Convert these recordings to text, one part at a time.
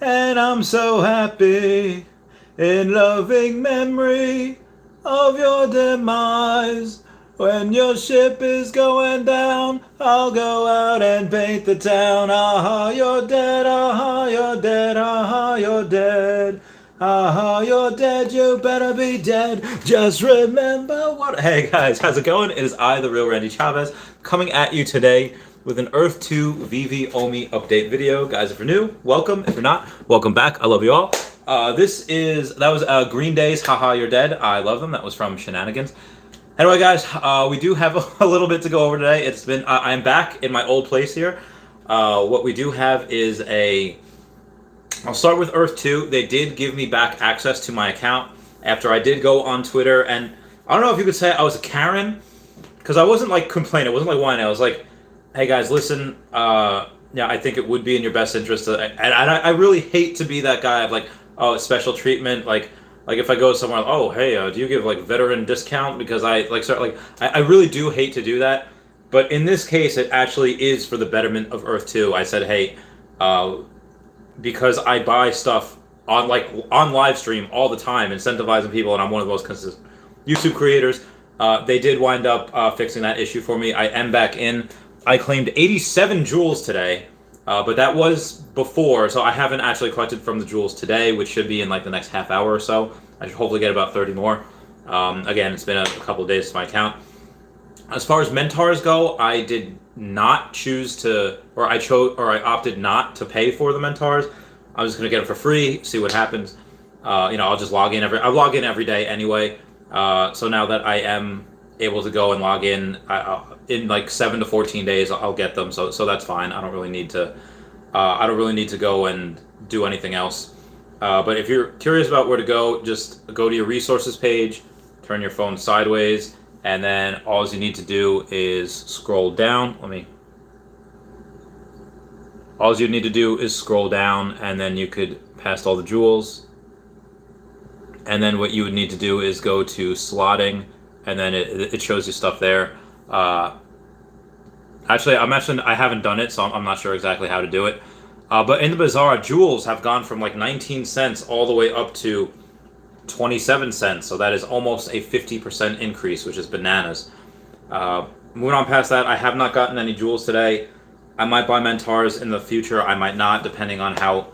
And I'm so happy in loving memory of your demise. When your ship is going down, I'll go out and paint the town. Aha, you're dead, aha, you're dead, aha, you're dead. Aha, you're dead, you better be dead. Just remember what. Hey guys, how's it going? It is I, the real Randy Chavez, coming at you today with an Earth 2 Veve Omi update video. Guys, if you're new, welcome. If you're not, welcome back. I love you all. That was Green Day's Haha, You're Dead. I love them. That was from Shenanigans. Anyway, guys, we do have a little bit to go over today. I'm back in my old place here. What we do have is I'll start with Earth 2. They did give me back access to my account after I did go on Twitter, and I don't know if you could say I was a Karen, because I wasn't like complaining. It wasn't like whining. I was like, hey guys, listen, yeah, I think it would be in your best interest to, and I really hate to be that guy of like, oh, special treatment, like if I go somewhere, oh, hey, do you give like veteran discount because I really do hate to do that, but in this case, it actually is for the betterment of Earth 2. I said, hey, because I buy stuff on live stream all the time, incentivizing people, and I'm one of the most consistent YouTube creators. They did wind up fixing that issue for me. I am back in. I claimed 87 jewels today, but that was before, so I haven't actually collected from the jewels today, which should be in like the next half hour or so. I should hopefully get about 30 more. Again, it's been a couple of days to my account. As far as mentors go, I did not choose to, or I opted not to pay for the mentors. I'm just gonna get them for free, see what happens. I'll just log in I log in every day anyway. So now that I am able to go and log in like 7 to 14 days, I'll get them. So that's fine. I don't really need to. I don't really need to go and do anything else. But if you're curious about where to go, just go to your resources page, turn your phone sideways, and then all you need to do is scroll down. All you need to do is scroll down, and then you could past all the jewels. And then what you would need to do is go to slotting, and then it shows you stuff there. Actually, I haven't done it, so I'm not sure exactly how to do it. But in the bazaar, jewels have gone from like 19 cents all the way up to 27 cents. So that is almost a 50% increase, which is bananas. Moving on past that, I have not gotten any jewels today. I might buy mentors in the future. I might not, depending on how.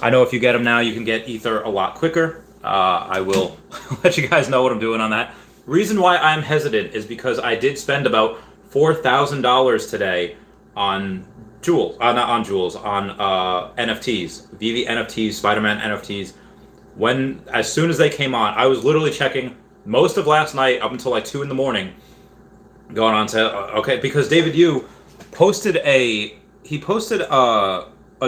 I know if you get them now, you can get ether a lot quicker. I will let you guys know what I'm doing on that. Reason why I'm hesitant is because I did spend about $4,000 today on jewels, not on jewels, on NFTs, Veve NFTs, Spider-Man NFTs. As soon as they came on, I was literally checking most of last night up until like 2 in the morning, going on to okay, because David Yu posted a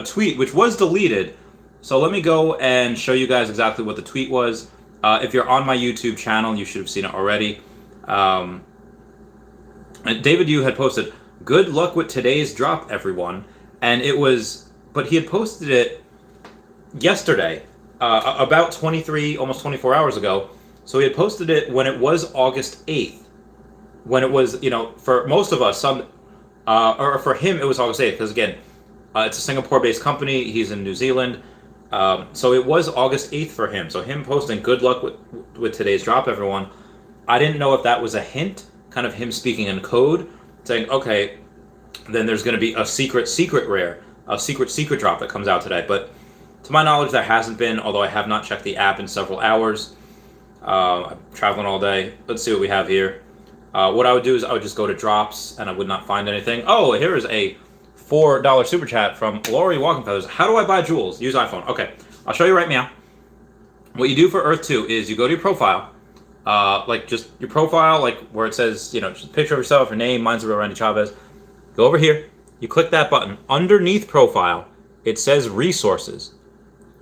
tweet which was deleted. So let me go and show you guys exactly what the tweet was. If you're on my YouTube channel, you should have seen it already. David Yu had posted, "Good luck with today's drop, everyone." And but he had posted it yesterday, about 23, almost 24 hours ago. So he had posted it when it was August 8th. When it was, for most of us, or for him, it was August 8th, because again, it's a Singapore-based company. He's in New Zealand. So it was August 8th for him. So him posting "Good luck with today's drop, everyone." I didn't know if that was a hint, kind of him speaking in code, saying, okay, then there's going to be a secret rare, a secret drop that comes out today. But to my knowledge, there hasn't been, although I have not checked the app in several hours. I'm traveling all day. Let's see what we have here. What I would do is I would just go to drops, and I would not find anything. Oh, here is a $4 super chat from Lori Walking Feathers. How do I buy jewels? Use iPhone. Okay, I'll show you right now. What you do for Earth 2 is you go to your profile, like just your profile, like where it says, just a picture of yourself, your name, mine's the real Randy Chavez. Go over here, you click that button. Underneath profile, it says resources.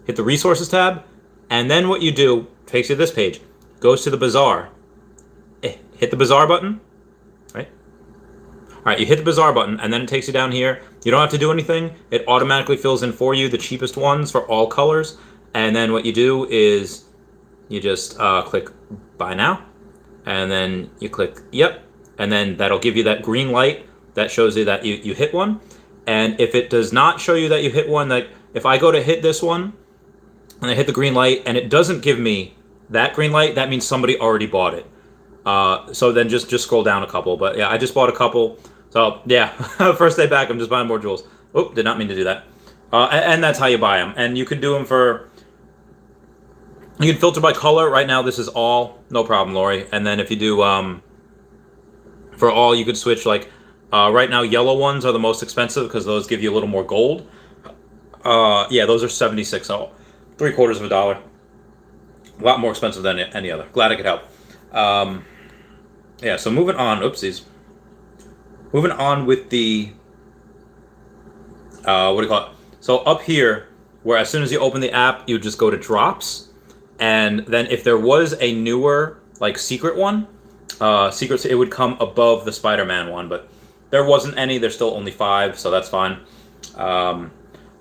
Hit the resources tab, and then what you do takes you to this page. Goes to the bazaar. Hit the bazaar button, right? All right, you hit the bazaar button, and then it takes you down here. You don't have to do anything. It automatically fills in for you the cheapest ones for all colors. And then what you do is you just click buy now, and then you click yep, and then that'll give you that green light that shows you that you hit one. And if it does not show you that you hit one, like if I go to hit this one and I hit the green light and it doesn't give me that green light, that means somebody already bought it. So then just scroll down a couple. But yeah, I just bought a couple. So yeah, first day back, I'm just buying more jewels. Oh, did not mean to do that. And that's how you buy them. And you can do them you can filter by color. Right now, this is all, no problem, Lori. And then if you do for all, you could switch like, right now, yellow ones are the most expensive because those give you a little more gold. Yeah, those are 76, so $0.75. A lot more expensive than any other. Glad I could help. Yeah, so moving on. Oopsies. Moving on with the what do you call it? So up here, where as soon as you open the app, you just go to drops, and then if there was a newer like secret one, secrets, it would come above the Spider-Man one, but there wasn't any. There's still only 5, so that's fine.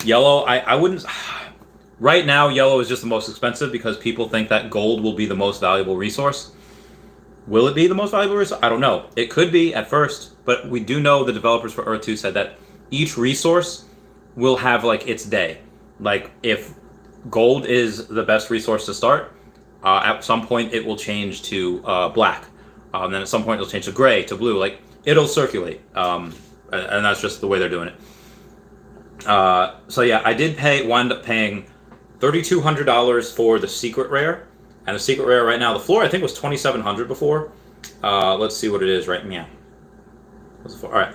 Yellow, I wouldn't. Right now, yellow is just the most expensive because people think that gold will be the most valuable resource. Will it be the most valuable resource? I don't know. It could be at first, but we do know the developers for Earth 2 said that each resource will have like its day. Like if gold is the best resource to start, at some point it will change to black. Then at some point it'll change to gray, to blue. Like it'll circulate, and that's just the way they're doing it. So yeah, I did wind up paying $3,200 for the secret rare, and the secret rare right now, the floor I think was $2,700 before. Let's see what it is right now. What's the floor? All right.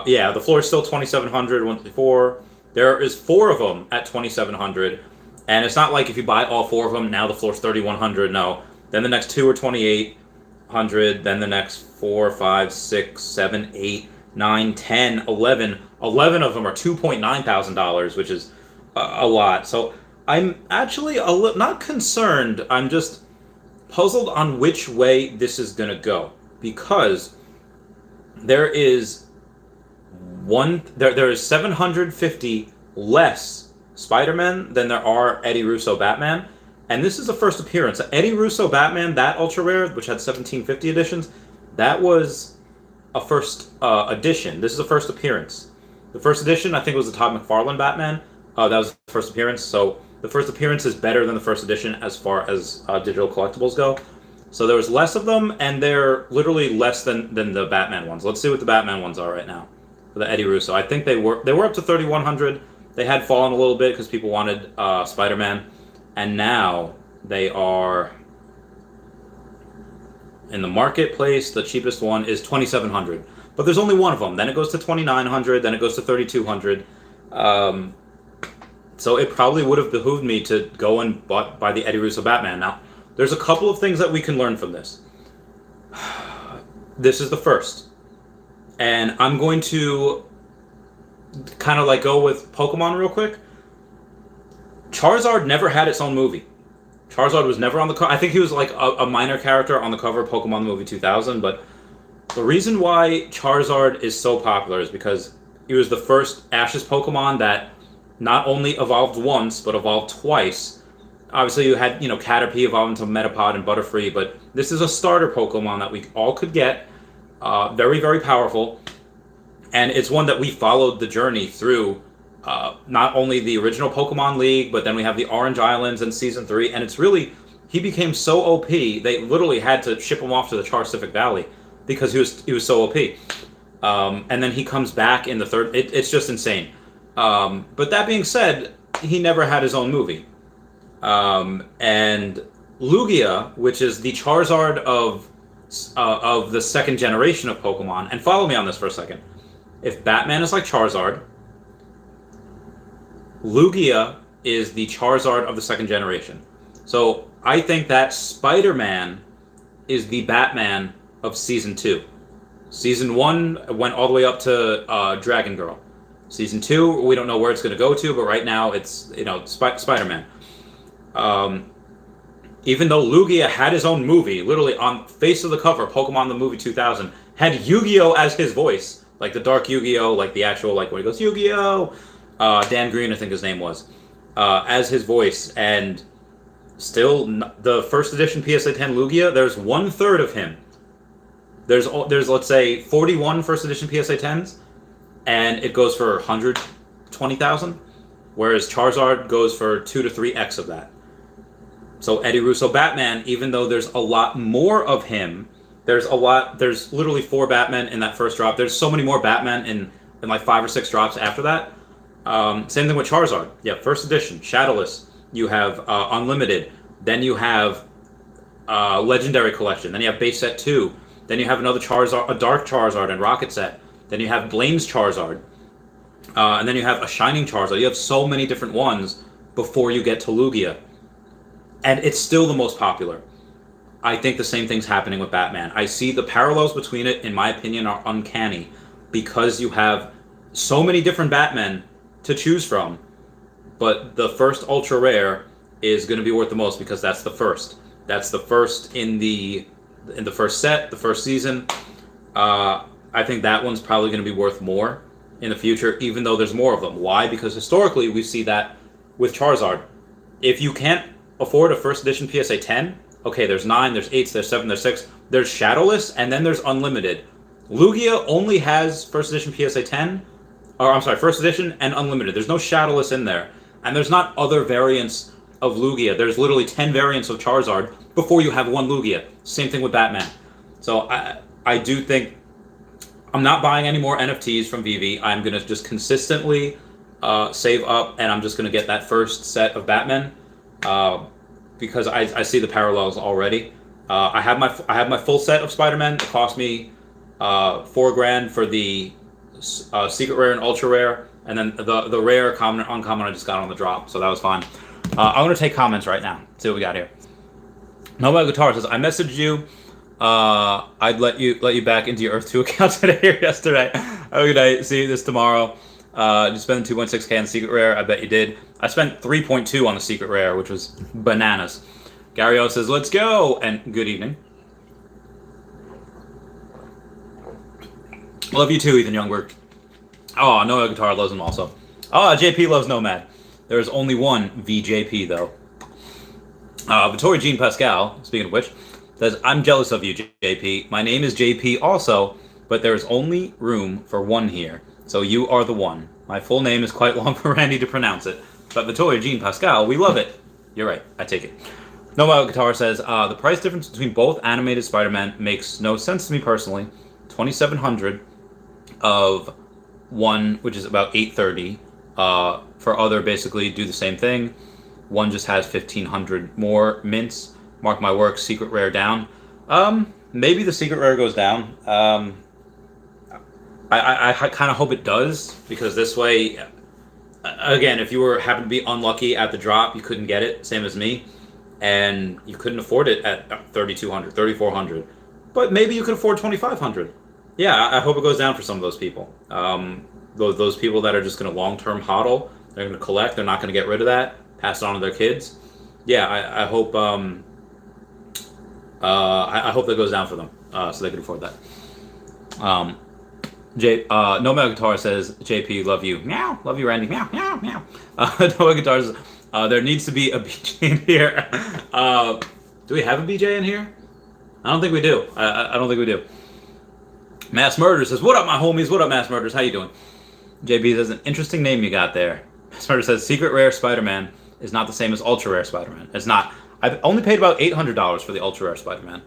Yeah, the floor is still $2,700. 1, 3, 4. There is 4 of them at $2,700, and it's not like if you buy all 4 of them, now the floor's $3,100. No. Then the next 2 are $2,800. Then the next 4, 5, 6, 7, 8, 9, 10, 11. 11 of them are $2,900, which is a lot. So I'm actually not concerned. I'm just puzzled on which way this is going to go, because there is there is 750 less Spider-Man than there are Eddie Russo Batman, and this is the first appearance. Eddie Russo Batman, that ultra rare, which had 1750 editions, that was a first edition. This is a first appearance. The first edition, I think, was the Todd McFarlane Batman. That was the first appearance. So the first appearance is better than the first edition as far as digital collectibles go. So there was less of them, and they're literally less than the Batman ones. Let's see what the Batman ones are right now for the Eddie Russo. I think they were up to 3,100. They had fallen a little bit because people wanted Spider-Man, and now they are in the marketplace. The cheapest one is 2,700, but there's only one of them. Then it goes to 2,900. Then it goes to 3,200. So it probably would have behooved me to go and buy the Eddie Russo Batman. Now, there's a couple of things that we can learn from this. This is the first. And I'm going to kind of like go with Pokemon real quick. Charizard never had its own movie. Charizard was never on the cover. I think he was like a minor character on the cover of Pokemon the movie 2000, but the reason why Charizard is so popular is because he was the first Ash's Pokemon that not only evolved once, but evolved twice. Obviously, you had, Caterpie evolve into Metapod and Butterfree, but this is a starter Pokemon that we all could get. Very, very powerful. And it's one that we followed the journey through, not only the original Pokemon League, but then we have the Orange Islands in Season 3, and it's really, he became so OP, they literally had to ship him off to the Charcific Valley because he was so OP. And then he comes back in the third, it's just insane. But that being said, he never had his own movie. And Lugia, which is the Charizard of the second generation of Pokemon, and follow me on this for a second. If Batman is like Charizard, Lugia is the Charizard of the second generation. So I think that Spider-Man is the Batman of Season 2. Season 1 went all the way up to Dragon Girl. Season 2, we don't know where it's going to go to, but right now it's, Spider-Man. Even though Lugia had his own movie, literally on face of the cover, Pokemon the Movie 2000, had Yu-Gi-Oh! As his voice. Like the Dark Yu-Gi-Oh! Like the actual, like when he goes, Yu-Gi-Oh! Dan Green, I think his name was. As his voice. And still, the first edition PSA 10 Lugia, there's 1/3 of him. There's let's say 41 first edition PSA 10s, and it goes for 120,000. whereas Charizard goes for 2 to 3x of that. So Eddie Russo Batman, even though there's a lot more of him, there's literally 4 Batmen in that first drop. There's so many more Batmen in like 5 or 6 drops after that. Same thing with Charizard. Yeah, first edition, Shadowless. You have Unlimited. Then you have Legendary Collection. Then you have Base Set 2. Then you have another Charizard, a Dark Charizard and Rocket Set. Then you have Blaine's Charizard. And then you have a Shining Charizard. You have so many different ones before you get to Lugia. And it's still the most popular. I think the same thing's happening with Batman. I see the parallels between it, in my opinion, are uncanny because you have so many different Batmen to choose from. But the first Ultra Rare is going to be worth the most because that's the first. That's the first in the first set, the first season. I think that one's probably going to be worth more in the future, even though there's more of them. Why? Because historically we see that with Charizard. If you can't afford a first edition PSA 10, okay, there's 9, there's 8, there's 7, there's 6, there's Shadowless, and then there's Unlimited. Lugia only has first edition PSA 10, or I'm sorry, first edition and Unlimited. There's no Shadowless in there. And there's not other variants of Lugia. There's literally 10 variants of Charizard before you have one Lugia. Same thing with Batman. So I do think I'm not buying any more NFTs from Veve. I'm going to just consistently save up, and I'm just going to get that first set of Batman because I see the parallels already. I have my full set of Spider-Man. It cost me $4,000 for the secret rare and ultra rare, and then the rare, common, and uncommon I just got on the drop, so that was fine. I'm going to take comments right now. See what we got here. Nobody Guitar says, I messaged you. I'd let you back into your Earth 2 account today or yesterday. Have a good night. See you this tomorrow. You spent 2.6K on the secret rare. I bet you did. I spent 3.2 on the secret rare, which was bananas. Gary O says, let's go, and good evening. Love you too, Ethan Youngberg. Oh, Noah Guitar loves him also. Oh, JP loves Nomad. There's only one VJP, though. Vittori Jean Pascal, speaking of which, says, I'm jealous of you, JP. My name is JP also, but there's only room for one here. So you are the one. My full name is quite long for Randy to pronounce it. But Vittori Jean Pascal, we love it. You're right. I take it. Nomad Guitar says, the price difference between both animated Spider-Man makes no sense to me personally. $2,700 of one, which is about $830. For other, basically do the same thing. One just has 1,500 more mints. Mark my work, secret rare down. Maybe the secret rare goes down. I kind of hope it does, because this way, again, if you happen to be unlucky at the drop, you couldn't get it, same as me, and you couldn't afford it at 3,200, 3,400, but maybe you could afford 2,500. Yeah, I hope it goes down for some of those people. Those people that are just going to long-term hodl, they're going to collect, they're not going to get rid of that, pass it on to their kids. Yeah, I hope I hope that goes down for them, so they can afford that. Nomad Guitar says, JP, love you. Meow. Love you, Randy. Meow, meow, meow. Nomad Guitar says, there needs to be a BJ in here. Do we have a BJ in here? I don't think we do. I don't think we do. Mass Murder says, what up, my homies? What up, Mass Murders? How you doing? JP says, an interesting name you got there. Mass Murder says, Secret Rare Spider-Man is not the same as Ultra Rare Spider-Man. It's not. I've only paid about $800 for the Ultra Rare Spider-Man.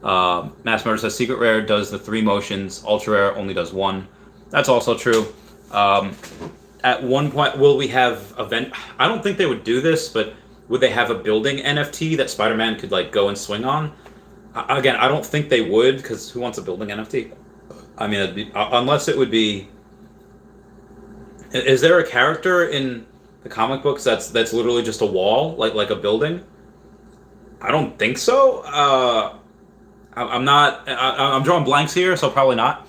Mass Murder says Secret Rare does the 3 motions, Ultra Rare only does 1. That's also true. At one point, will we have event? I don't think they would do this, but would they have a building NFT that Spider-Man could like go and swing on? Again, I don't think they would, because who wants a building NFT? I mean, it'd be, unless it would be. Is there a character in the comic books that's literally just a wall, like a building? I don't think so. I'm not. I'm drawing blanks here, so probably not.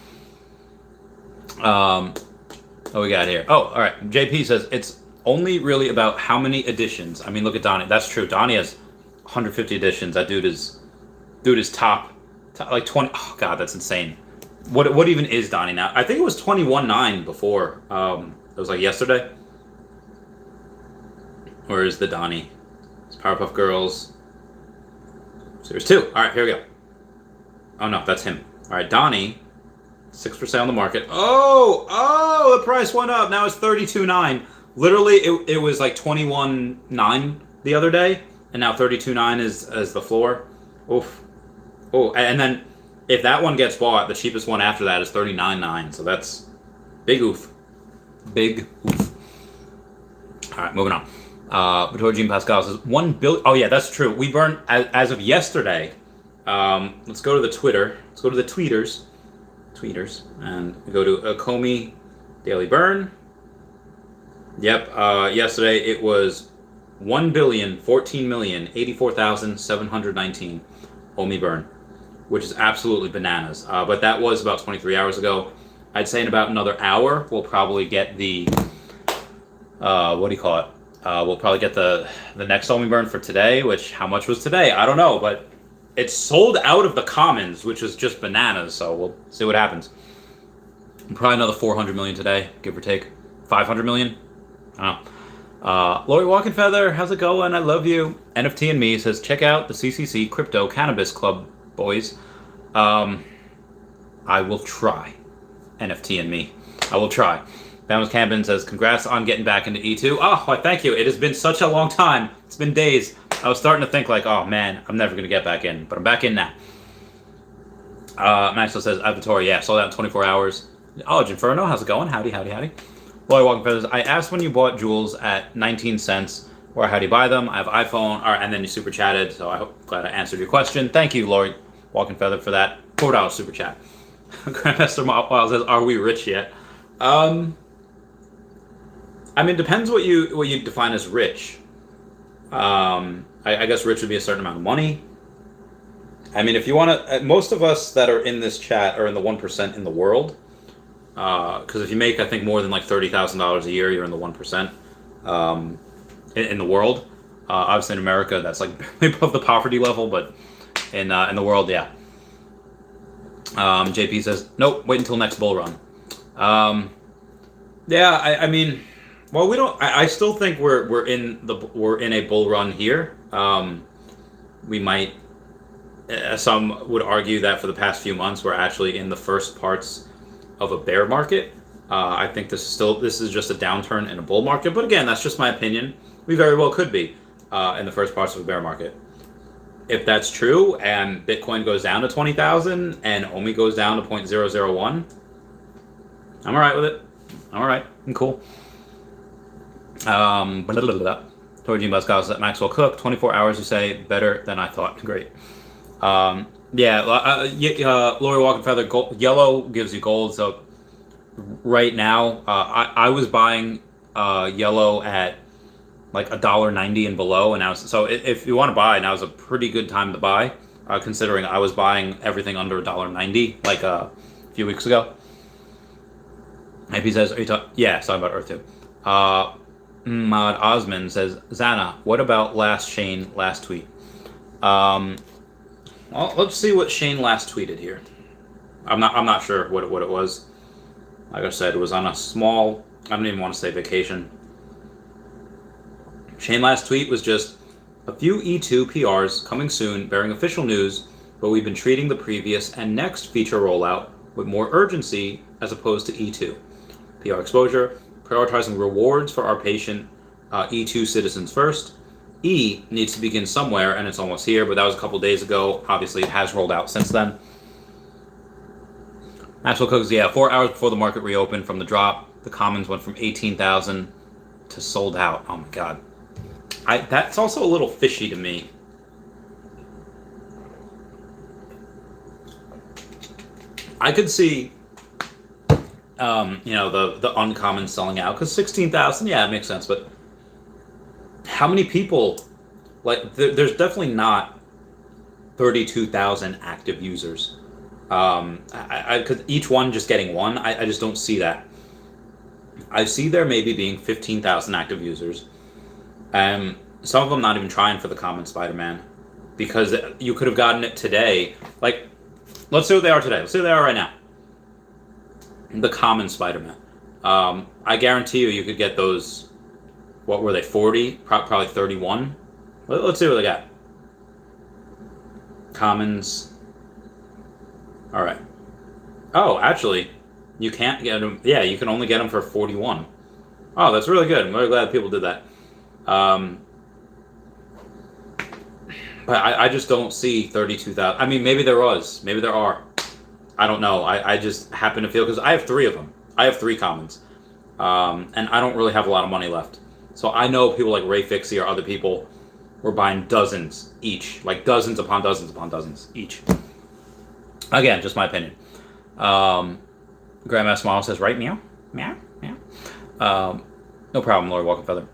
What we got here? Oh, all right. JP says it's only really about how many editions. I mean, look at Donnie. That's true. Donnie has 150 editions. That dude is top like 20. Oh God, that's insane. What even is Donnie now? I think it was 21.9 before. It was like yesterday. Where is the Donnie? It's Powerpuff Girls. Series 2. All right, here we go. Oh no, that's him. All right, Donnie, 6% on the market. Oh, the price went up. Now it's $32.9. Literally, it was like 21.9 the other day, and now 32.9 is the floor. Oof. Oh, and then if that one gets bought, the cheapest one after that is 39.9. So that's big oof. Big oof. All right, moving on. Vittorio Jean Pascal says 1 billion. Oh yeah, that's true. We burned as of yesterday. Let's go to the Twitter. Let's go to the tweeters, and go to a Comey Daily Burn. Yep. Yesterday it was 1,014,084,719 Omi burn, which is absolutely bananas. But that was about 23 hours ago. I'd say in about another hour we'll probably get the what do you call it? We'll probably get the next Omi burn for today. Which how much was today? I don't know, but it's sold out of the commons, which is just bananas. So we'll see what happens. Probably another 400 million today, give or take. 500 million. I don't know. Lori Walkenfeather, how's it going? I love you. NFT and Me says, check out the CCC Crypto Cannabis Club, boys. I will try. NFT and Me. I will try. Bama's Camden says, congrats on getting back into E2. Oh, why, thank you. It has been such a long time. It's been days. I was starting to think like, oh man, I'm never going to get back in. But I'm back in now. Maxwell says, Avatar, yeah, sold out in 24 hours. Oh, Inferno, how's it going? Howdy, howdy, howdy. Lori Walking Feathers, I asked when you bought jewels at 19 cents, or how do you buy them? I have iPhone, and then you super chatted, so I'm glad I answered your question. Thank you, Lori Walking Feather, for that $4 super chat. Grandmaster Wild says, are we rich yet? I mean, depends what you define as rich. I guess rich would be a certain amount of money. I mean, if you want to, most of us that are in this chat are in the 1% in the world. Because if you make, I think, more than like $30,000 a year, you're in the 1% in the world. Obviously, in America, that's like above the poverty level, but in the world, yeah. JP says, nope, wait until next bull run. Yeah, I mean, well, we don't. I still think we're in a bull run here. We might. Some would argue that for the past few months, we're actually in the first parts of a bear market. I think this is just a downturn in a bull market, but again, that's just my opinion. We very well could be in the first parts of a bear market. If that's true, and Bitcoin goes down to 20,000 and Omi goes down to 0.001, I'm all right with it. I'm all right. I'm cool. Torgene Pascal says, Maxwell Cook, 24 hours, you say, better than I thought. Great. Lori Walking Feather, yellow gives you gold. So right now, I was buying yellow at like $1.90 and below, and if you want to buy, now's a pretty good time to buy, considering I was buying everything under $1.90 like a few weeks ago. If he says, are you talking? Yeah, it's talking about Earth 2. Maud Osman says, Zana, what about Shane last tweet? Well, let's see what Shane last tweeted here. I'm not sure what it was. Like I said, it was on a small, I don't even want to say vacation. Shane last tweet was just a few E2 PRs coming soon, bearing official news, but we've been treating the previous and next feature rollout with more urgency as opposed to E2. PR exposure, prioritizing rewards for our patient E2 citizens first. E needs to begin somewhere, and it's almost here, but that was a couple days ago. Obviously, it has rolled out since then. Maxwell Cooks, 4 hours before the market reopened from the drop, the commons went from 18,000 to sold out. Oh my god. That's also a little fishy to me. I could see, the uncommon selling out, because 16,000, yeah, it makes sense, but how many people, there's definitely not 32,000 active users. Because each one just getting one, I just don't see that. I see there maybe being 15,000 active users. Some of them not even trying for the common Spider-Man, because you could have gotten it today. Like, let's see what they are today. Let's see what they are right now. The common Spider-Man. I guarantee you could get those. What were they? 40? Probably 31. Let's see what they got. Commons. All right. Oh, actually, you can't get them. Yeah, you can only get them for 41. Oh, that's really good. I'm really glad people did that. But I just don't see 32,000. I mean, maybe there was. Maybe there are. I don't know. I just happen to feel, because I have 3 of them. I have 3 commons. And I don't really have a lot of money left. So I know people like Ray Fixie or other people were buying dozens each. Like dozens upon dozens upon dozens each. Again, just my opinion. Grandma Smile says, right, meow? Meow? Meow? No problem, Lori Walker Feather.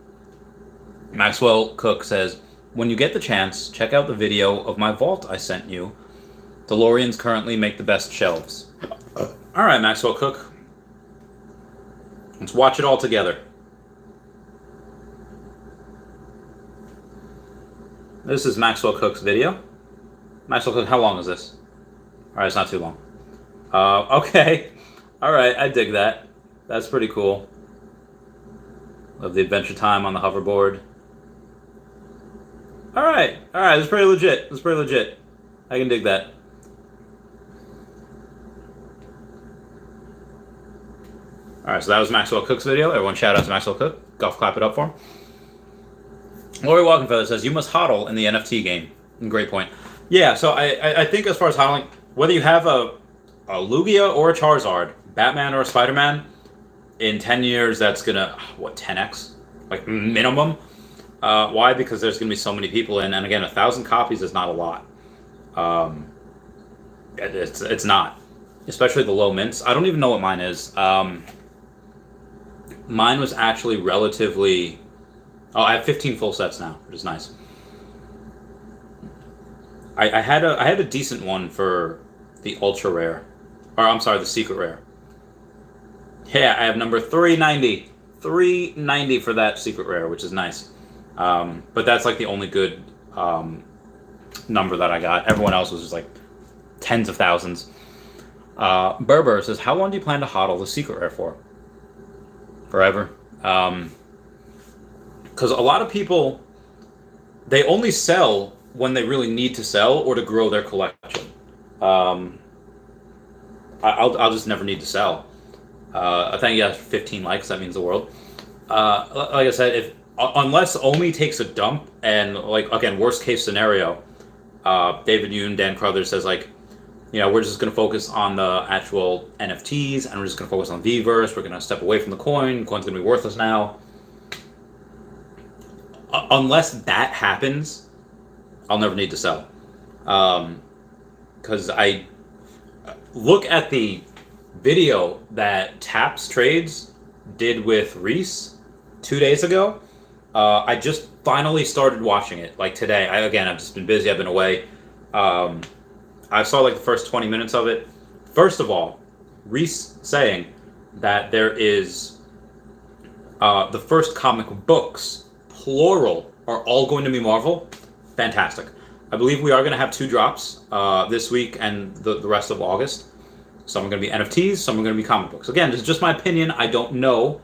Maxwell Cook says, when you get the chance, check out the video of my vault I sent you. DeLoreans currently make the best shelves. All right, Maxwell Cook. Let's watch it all together. This is Maxwell Cook's video. Maxwell Cook, how long is this? All right, it's not too long. Okay. All right, I dig that. That's pretty cool. Love the Adventure Time on the hoverboard. All right, that's pretty legit. I can dig that. All right, so that was Maxwell Cook's video. Everyone shout out to Maxwell Cook. Golf clap it up for him. Lori Walkenfeather says, you must hodl in the NFT game. Great point. Yeah, so I think as far as hodling, whether you have a Lugia or a Charizard, Batman or a Spider-Man, in 10 years, that's going to, 10x? Like, minimum? Why? Because there's going to be so many people in, and again, 1,000 copies is not a lot. It's not. Especially the low mints. I don't even know what mine is. Mine was actually relatively... Oh, I have 15 full sets now, which is nice. I had a decent one for the ultra rare, or I'm sorry, the secret rare. Yeah, I have number 390. 390 for that secret rare, which is nice. But that's like the only good number that I got. Everyone else was just like tens of thousands. Berber says, how long do you plan to hodl the secret rare for? Forever. Because a lot of people, they only sell when they really need to sell or to grow their collection. I'll just never need to sell. I thank you guys for 15 likes. That means the world. Like I said, unless Omi takes a dump, and like again, worst case scenario, David Yoon, Dan Crothers says like, we're just going to focus on the actual NFTs, and we're just going to focus on Vverse. We're going to step away from the coin. Coin's going to be worthless now. Unless that happens, I'll never need to sell. Because I look at the video that Taps Trades did with Reese 2 days ago. I just finally started watching it, like today. I've just been busy. I've been away. I saw like the first 20 minutes of it. First of all, Reese saying that there is the first comic books, plural, are all going to be Marvel. Fantastic. I believe we are going to have 2 drops this week and the rest of August. Some are going to be NFTs, some are going to be comic books. Again, this is just my opinion. I don't know,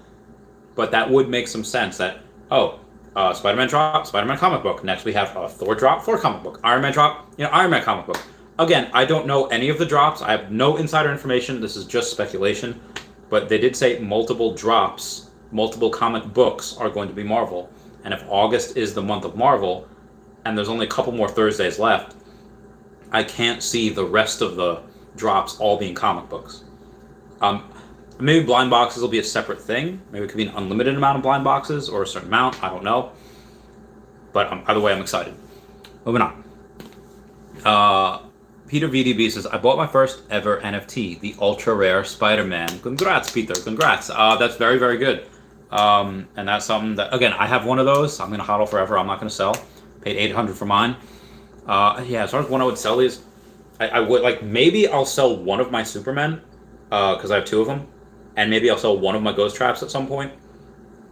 but that would make some sense that, Spider-Man drop, Spider-Man comic book. Next we have a Thor drop, Thor comic book. Iron Man drop, Iron Man comic book. Again, I don't know any of the drops. I have no insider information. This is just speculation. But they did say multiple drops, multiple comic books are going to be Marvel. And if August is the month of Marvel, and there's only a couple more Thursdays left, I can't see the rest of the drops all being comic books. Maybe blind boxes will be a separate thing. Maybe it could be an unlimited amount of blind boxes or a certain amount. I don't know. But either way, I'm excited. Moving on. Peter VDB says, I bought my first ever NFT, the ultra rare Spider-Man. Congrats, Peter. Congrats. That's very, very good. And that's something that, again, I have one of those. I'm going to hodl forever. I'm not going to sell. Paid $800 for mine. As far as when I would sell these, I would, like, maybe I'll sell one of my Supermen, because I have 2 of them. And maybe I'll sell one of my Ghost Traps at some point,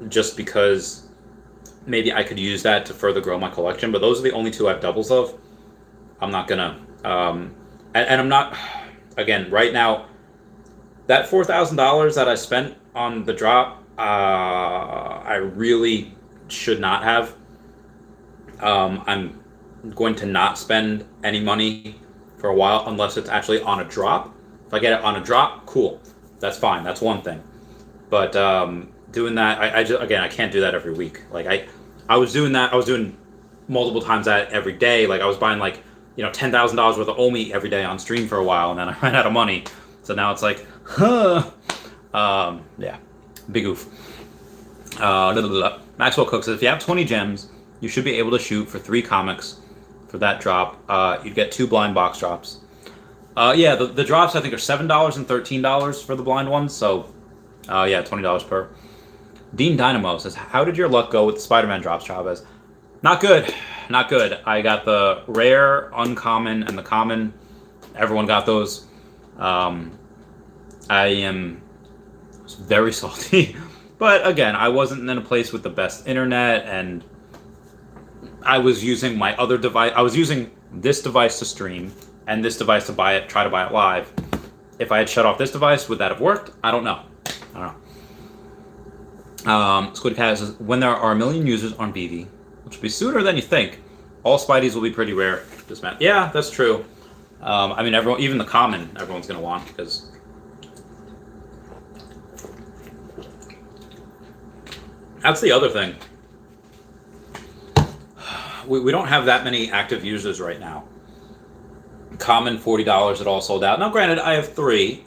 just because maybe I could use that to further grow my collection. But those are the only 2 I have doubles of. I'm not going to... and I'm not... Again, right now, that $4,000 that I spent on the drop, I really should not have. I'm going to not spend any money for a while unless it's actually on a drop. If I get it on a drop, cool. That's fine. That's one thing. But doing that. I just, again, I can't do that every week. Like I was doing that. I was doing multiple times that every day. Like I was buying like $10,000 worth of Omi every day on stream for a while, and then I ran out of money. So now it's like, yeah, big oof. Maxwell Cook says if you have 20 gems, you should be able to shoot for 3 comics for that drop. You'd get 2 blind box drops. Yeah, the drops I think are $7 and $13 for the blind ones. So, yeah, $20 per. Dean Dynamo says, how did your luck go with the Spider-Man drops, Chavez? Not good. Not good. I got the rare, uncommon, and the common. Everyone got those. I am very salty. But again, I wasn't in a place with the best internet, and I was using my other device. I was using this device to stream, and this device to try to buy it live. If I had shut off this device, would that have worked? I don't know. Squid Cat says, when there are 1 million users on Veve, which will be sooner than you think, all Spideys will be pretty rare. This man, yeah, that's true. I mean, everyone, even the common, everyone's gonna want, because that's the other thing. We don't have that many active users right now. Common $40, it all sold out. Now, granted, I have 3,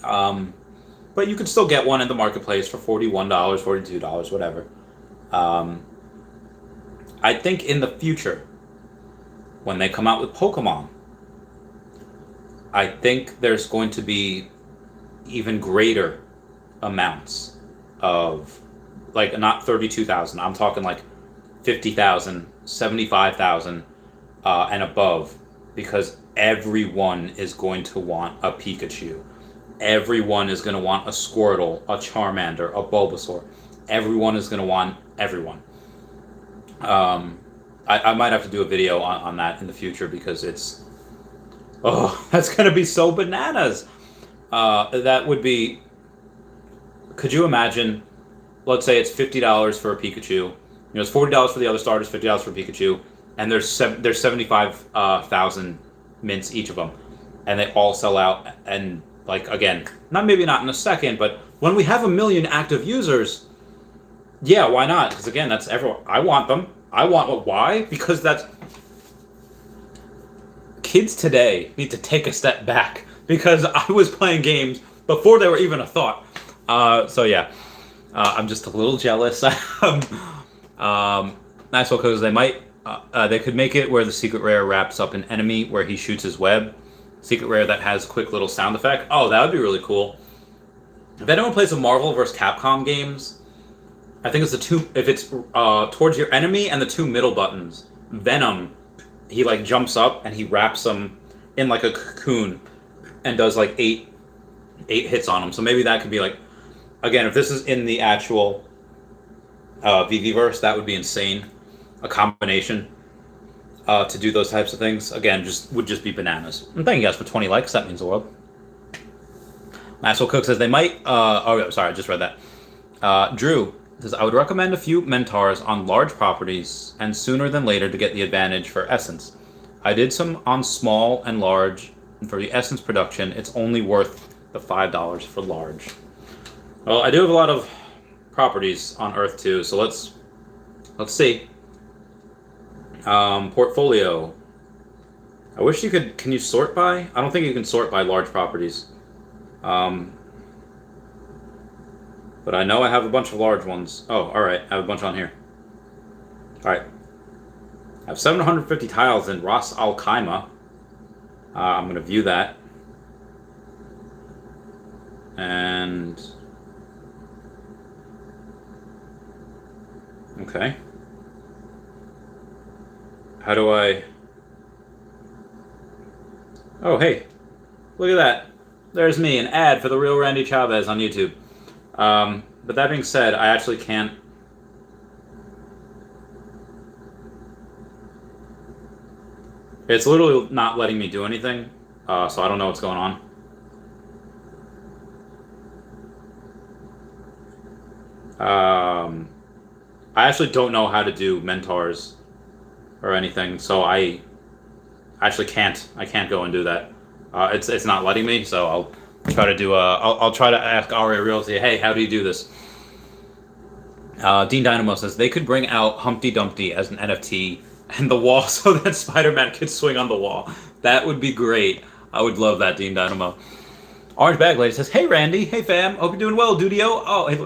but you could still get one in the marketplace for $41, $42, whatever. I think in the future, when they come out with Pokemon, I think there's going to be even greater amounts of, like, not 32,000. I'm talking like 50,000, 75,000, and above, because everyone is going to want a Pikachu. Everyone is going to want a Squirtle, a Charmander, a Bulbasaur. Everyone is going to want everyone. I might have to do a video on that in the future, because it's... Oh, that's going to be so bananas. That would be... Could you imagine... Let's say it's $50 for a Pikachu. It's $40 for the other starters, $50 for Pikachu, and there's 75,000 mints each of them, and they all sell out. And like, again, maybe not in a second, but when we have 1 million active users, yeah, why not? Because again, that's everyone. I want them. I want why? Because that's kids today need to take a step back, because I was playing games before they were even a thought. So yeah. I'm just a little jealous. Nice because they could make it where the secret rare wraps up an enemy where he shoots his web. Secret rare that has quick little sound effect. Oh, that would be really cool. If anyone plays the Marvel vs. Capcom games, I think it's if it's towards your enemy and the 2 middle buttons, Venom, he like jumps up and he wraps them in like a cocoon and does like 8 hits on them. So maybe that could be like, again, if this is in the actual Veveverse, that would be insane. A combination to do those types of things. Again, would just be bananas. And thank you guys for 20 likes. That means the world. Maxwell Cook says they might... oh, sorry, I just read that. Drew says, I would recommend a few mentors on large properties and sooner than later to get the advantage for essence. I did some on small and large. And for the essence production, it's only worth the $5 for large. Well, I do have a lot of properties on Earth too, so let's see. Portfolio. I wish you could. Can you sort by? I don't think you can sort by large properties. But I know I have a bunch of large ones. Oh, all right. I have a bunch on here. All right. I have 750 tiles in Ras Al Khaimah. I'm going to view that. And... Okay. How do I... Oh, hey. Look at that. There's me, an ad for the real Randy Chavez on YouTube. But that being said, I actually can't... It's literally not letting me do anything, so I don't know what's going on. I actually don't know how to do mentors or anything, so I actually can't. I can't go and do that. It's not letting me, so I'll try to do I'll try to ask Aria Realty, hey, how do you do this? Dean Dynamo says they could bring out Humpty Dumpty as an NFT and the wall so that Spider-Man could swing on the wall. That would be great. I would love that, Dean Dynamo. Orange Bag Lady says, "Hey Randy, hey fam, hope you're doing well, Dudio."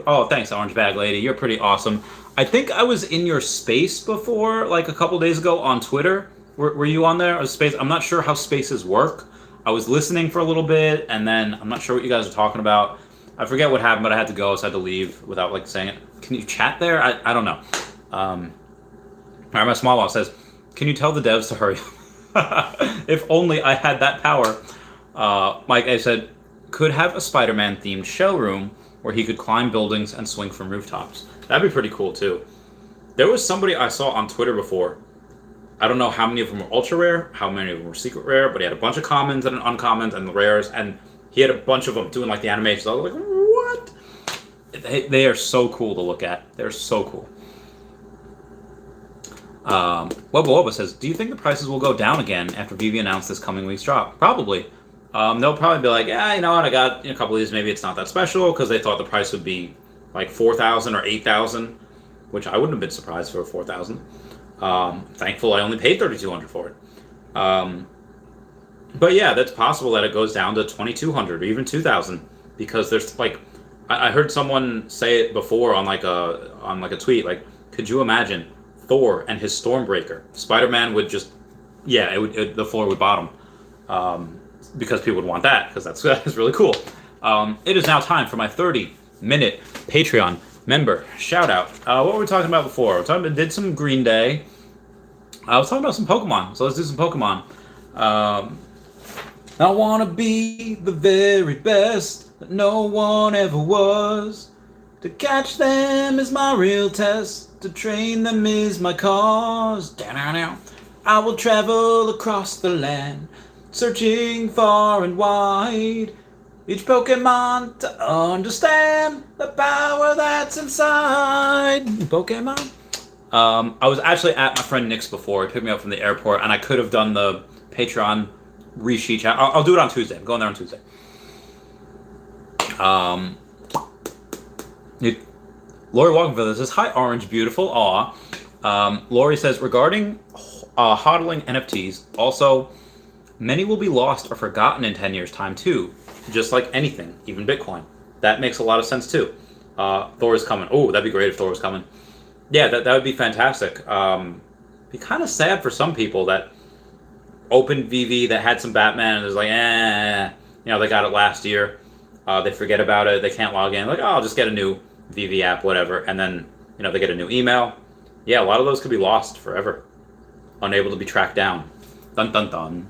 Oh, thanks, Orange Bag Lady. You're pretty awesome. I think I was in your space before, like a couple days ago on Twitter. Were you on there? Or space? I'm not sure how spaces work. I was listening for a little bit, and then I'm not sure what you guys are talking about. I forget what happened, but I had to go, so I had to leave without like saying it. Can you chat there? I don't know. All right, my small boss says, "Can you tell the devs to hurry?" If only I had that power. Mike, I said, could have a Spider-Man themed showroom where he could climb buildings and swing from rooftops. That'd be pretty cool too. There was somebody I saw on Twitter before. I don't know how many of them were ultra rare, how many of them were secret rare, but he had a bunch of commons and uncommons and the rares, and he had a bunch of them doing like the animations. I was like, what? They are so cool to look at. They're so cool. Wubba says, "Do you think the prices will go down again after Veve announced this coming week's drop?" Probably. They'll probably be like, "Yeah, you know what? I got a couple of these. Maybe it's not that special," because they thought the price would be like 4,000 or 8,000, which I wouldn't have been surprised for 4,000. Thankful I only paid 3,200 for it. But yeah, that's possible that it goes down to 2,200 or even 2,000, because there's like, I heard someone say it before on like a tweet. Like, could you imagine Thor and his Stormbreaker? Spider-Man would just, yeah, the floor would bottom. Because people would want that, because that's really cool. It is now time for my 30-minute Patreon member shout out. What were we talking about before? Did some Green Day. I was talking about some Pokemon, so let's do some Pokemon. I want to be the very best that no one ever was. To catch them is my real test. To train them is my cause. I will travel across the land, searching far and wide, each Pokemon to understand the power that's inside. Pokemon. I was actually at my friend Nick's before. He picked me up from the airport, and I could have done the Patreon resheet chat. I'll do it on Tuesday. I'm going there on Tuesday. Lori Walkenfeld says, "Hi, Orange Beautiful." Aw. Lori says, "Regarding hodling NFTs, also, many will be lost or forgotten in 10 years' time, too. Just like anything, even Bitcoin." That makes a lot of sense, too. Thor is coming. Oh, that'd be great if Thor was coming. Yeah, that would be fantastic. Be kind of sad for some people that opened Veve, that had some Batman, and was like, they got it last year. They forget about it. They can't log in. Like, oh, I'll just get a new Veve app, whatever. And then, they get a new email. Yeah, a lot of those could be lost forever. Unable to be tracked down. Dun, dun, dun.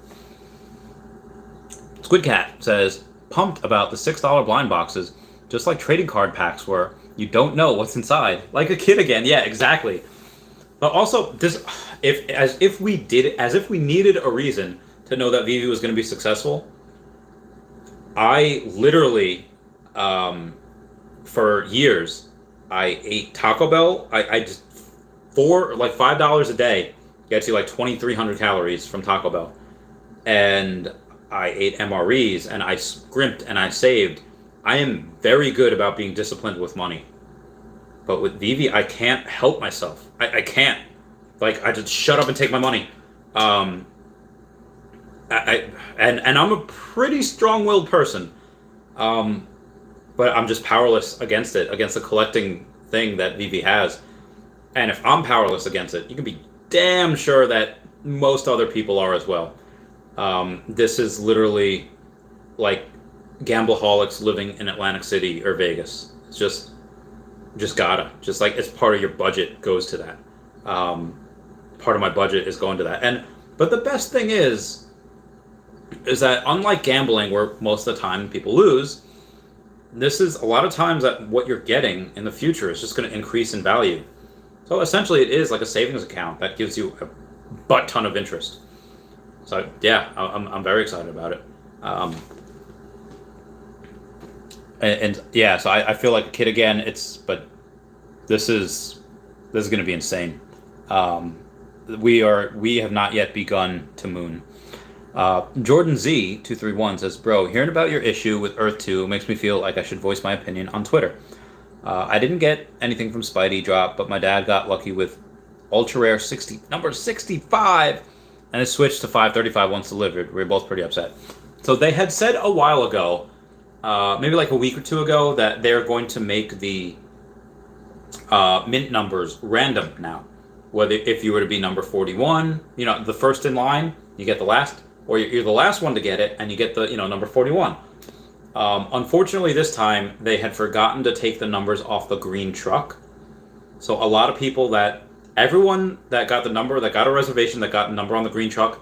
Squid Cat says, "Pumped about the $6 blind boxes, just like trading card packs where you don't know what's inside. Like a kid again." Yeah, exactly. But also, as if we needed a reason to know that Veve was going to be successful. I literally, for years, I ate Taco Bell. I just $5 a day gets you like 2,300 calories from Taco Bell, and I ate MREs, and I scrimped and I saved. I am very good about being disciplined with money. But with Veve, I can't help myself. I can't. Like, I just shut up and take my money. And I'm a pretty strong-willed person. But I'm just powerless against it, against the collecting thing that Veve has. And if I'm powerless against it, you can be damn sure that most other people are as well. This is literally like gambleaholics living in Atlantic City or Vegas. It's just gotta. Just like it's part of your budget goes to that. Part of my budget is going to that. But the best thing is that unlike gambling, where most of the time people lose, this is a lot of times that what you're getting in the future is just going to increase in value. So essentially, it is like a savings account that gives you a butt ton of interest. So yeah, I'm very excited about it. And yeah, so I feel like a kid again. But this is going to be insane. We have not yet begun to moon. Jordan Z231 says, "Bro, hearing about your issue with Earth 2 makes me feel like I should voice my opinion on Twitter. I didn't get anything from Spidey drop, but my dad got lucky with ultra rare number 65, and it switched to 535 once delivered. We were both pretty upset. So they had said a while ago, maybe like a week or two ago, that they're going to make the mint numbers random now. Whether if you were to be number 41, the first in line, you get the last, or you're the last one to get it, and you get the number 41. Unfortunately, this time they had forgotten to take the numbers off the green truck. So a lot of people everyone that got the number, that got a reservation, that got a number on the green truck,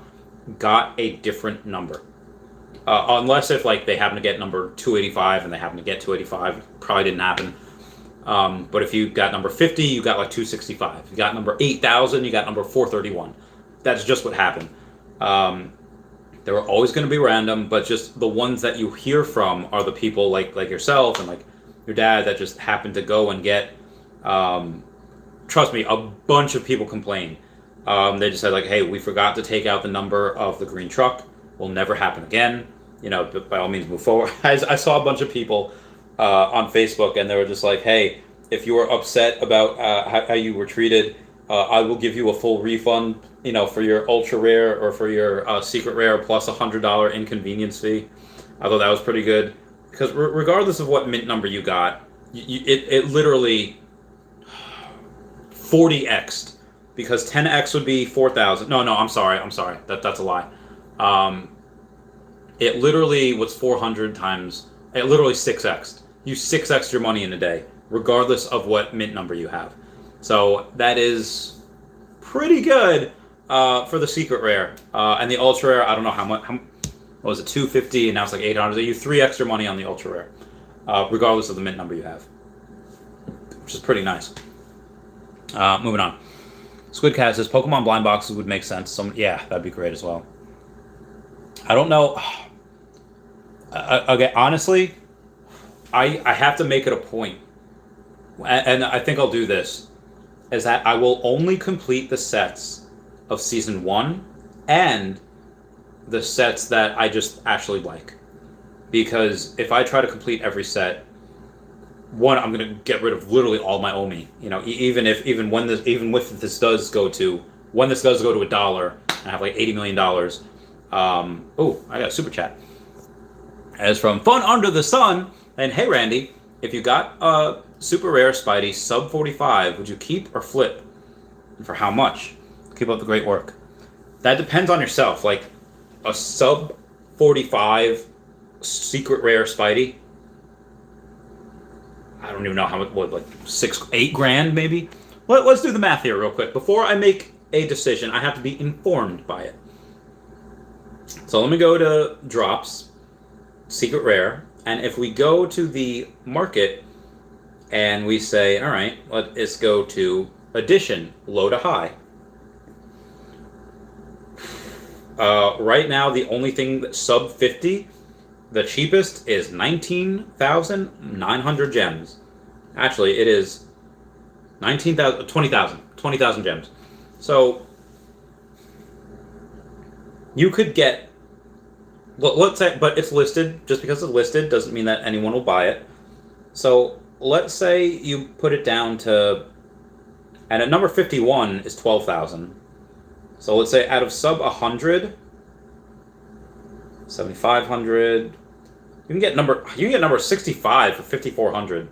got a different number. Unless if they happen to get number 285 and they happen to get 285, probably didn't happen. But if you got number 50, you got 265. If you got number 8,000, you got number 431. That's just what happened. They were always going to be random, but just the ones that you hear from are the people like yourself and your dad that just happened to go and get. Trust me, a bunch of people complained. They just said hey, we forgot to take out the number of the green truck. Will never happen again. By all means, move forward. I saw a bunch of people on Facebook, and they were just hey, if you were upset about how you were treated, I will give you a full refund, for your ultra rare or for your secret rare plus $100 inconvenience fee. I thought that was pretty good, because regardless of what mint number you got, it literally 40x'd, because 10x would be 4,000. No, I'm sorry. That's a lie. It literally was 400 times. It literally 6x'd. You 6x'd your money in a day, regardless of what mint number you have. So that is pretty good for the secret rare. And the ultra rare, I don't know how much. What was it, 250, and now it's 800. So you 3 extra money on the ultra rare, regardless of the mint number you have, which is pretty nice. Moving on. Squidcat says Pokemon blind boxes would make sense. Yeah, that'd be great as well. I don't know. Okay, honestly, I have to make it a point, and I think I'll do this, is that I will only complete the sets of Season 1 and the sets that I just actually like. Because if I try to complete every set, one, I'm going to get rid of literally all my Omi. Even when this does go to $1 and I have $80 million. I got a super chat. As from Fun Under the Sun, and hey Randy, if you got a super rare Spidey sub 45, would you keep or flip? And for how much? Keep up the great work. That depends on yourself. A sub 45 secret rare Spidey, I don't even know how much, $8 grand maybe? Let's do the math here real quick. Before I make a decision, I have to be informed by it. So let me go to drops, secret rare, and if we go to the market and we say, all right, let's go to edition, low to high. Right now, the only thing that's sub 50, the cheapest, is 19,900 gems. Actually, it is 20,000 gems. So you could get, let's say, but it's listed. Just because it's listed doesn't mean that anyone will buy it. So let's say you put it down to, and at number 51 is 12,000. So let's say out of sub 100, 7,500, you can get number 65 for 5,400.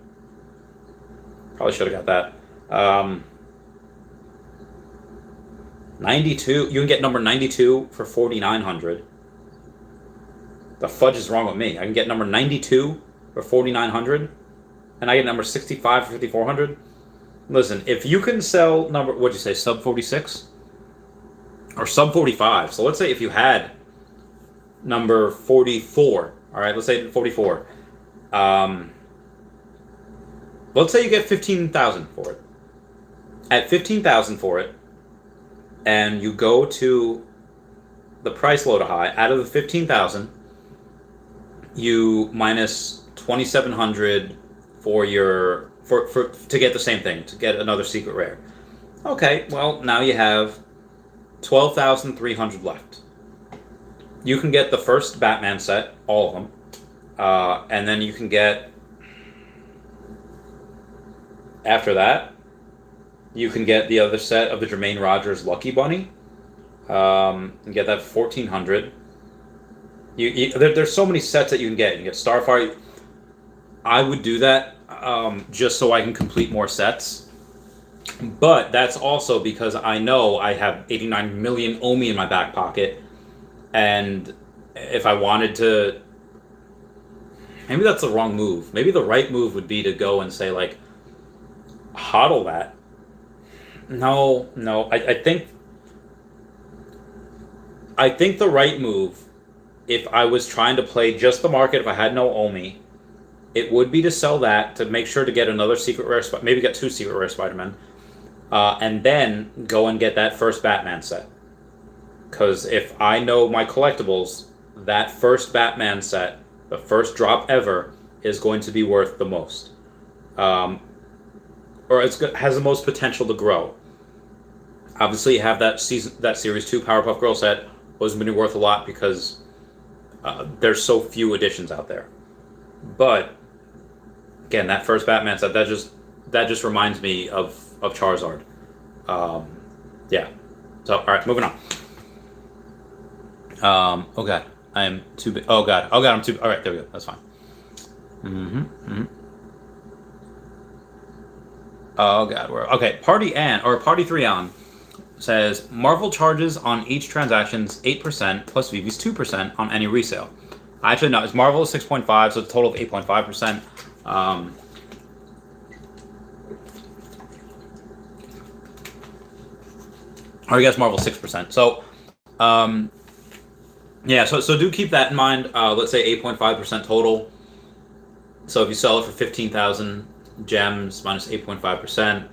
Probably should have got that. 92, you can get number 92 for 4,900. The fudge is wrong with me. I can get number 92 for 4,900, and I get number 65 for 5,400. Listen, if you can sell what'd you say, sub 46? Or sub 45. So let's say if you had number 44, all right, let's say 44. Let's say you get 15,000 for it. At 15,000 for it, and you go to the price low to high, out of the 15,000, you minus 2,700 for to get the same thing, to get another secret rare. Okay, well, now you have 12,300 left. You can get the first Batman set, all of them, and then you can get After that, you can get the other set of the Jermaine Rogers Lucky Bunny. And get that 1,400. There's so many sets that you can get. You can get Starfire. I would do that just so I can complete more sets. But that's also because I know I have 89 million Omi in my back pocket. And if I wanted to... Maybe that's the wrong move. Maybe the right move would be to go and say, like, hodl that. No. I think the right move, if I was trying to play just the market, if I had no Omi, it would be to sell that to make sure to get another secret rare, maybe get 2 secret rare Spider-Man, and then go and get that first Batman set. Because if I know my collectibles, that first Batman set, the first drop ever, is going to be worth the most. Or has the most potential to grow. Obviously, you have that Series 2 Powerpuff Girl set wasn't going to be worth a lot because there's so few editions out there. But again, that first Batman set, that just reminds me of Charizard. Yeah. So all right, moving on. Okay, I am too big. Oh god, I'm too. All right, there we go. That's fine. Oh god, we're okay. Party 3 on says Marvel charges on each transactions 8% plus Veve's 2% on any resale. Actually, no, it's Marvel is 6.5, so it's a total of 8.5%. Or I guess Marvel 6%. So, yeah, so do keep that in mind. Let's say 8.5% total. So if you sell it for 15,000 gems minus 8.5%.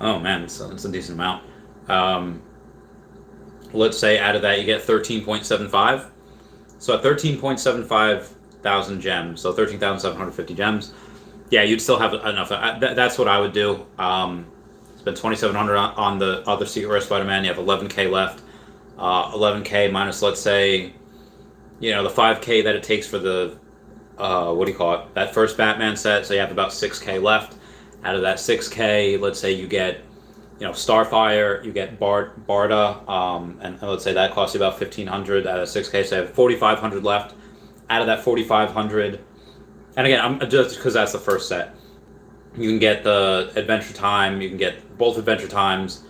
Oh man, it's a decent amount. Let's say out of that you get 13.75. So at 13.75 thousand gems, so 13,750 gems. Yeah, you'd still have enough. That's what I would do. Spend 2,700 on the other Secret Rare Spider-Man. You have 11K left. 11K minus, let's say, the 5K that it takes for the that first Batman set. So you have about 6K left. Out of that 6K, let's say you get, Starfire, you get Barda, and let's say that costs you about 1,500 out of 6K. So you have 4,500 left. Out of that 4,500, and again, I'm just because that's the first set. You can get the Adventure Time. You can get both Adventure Times.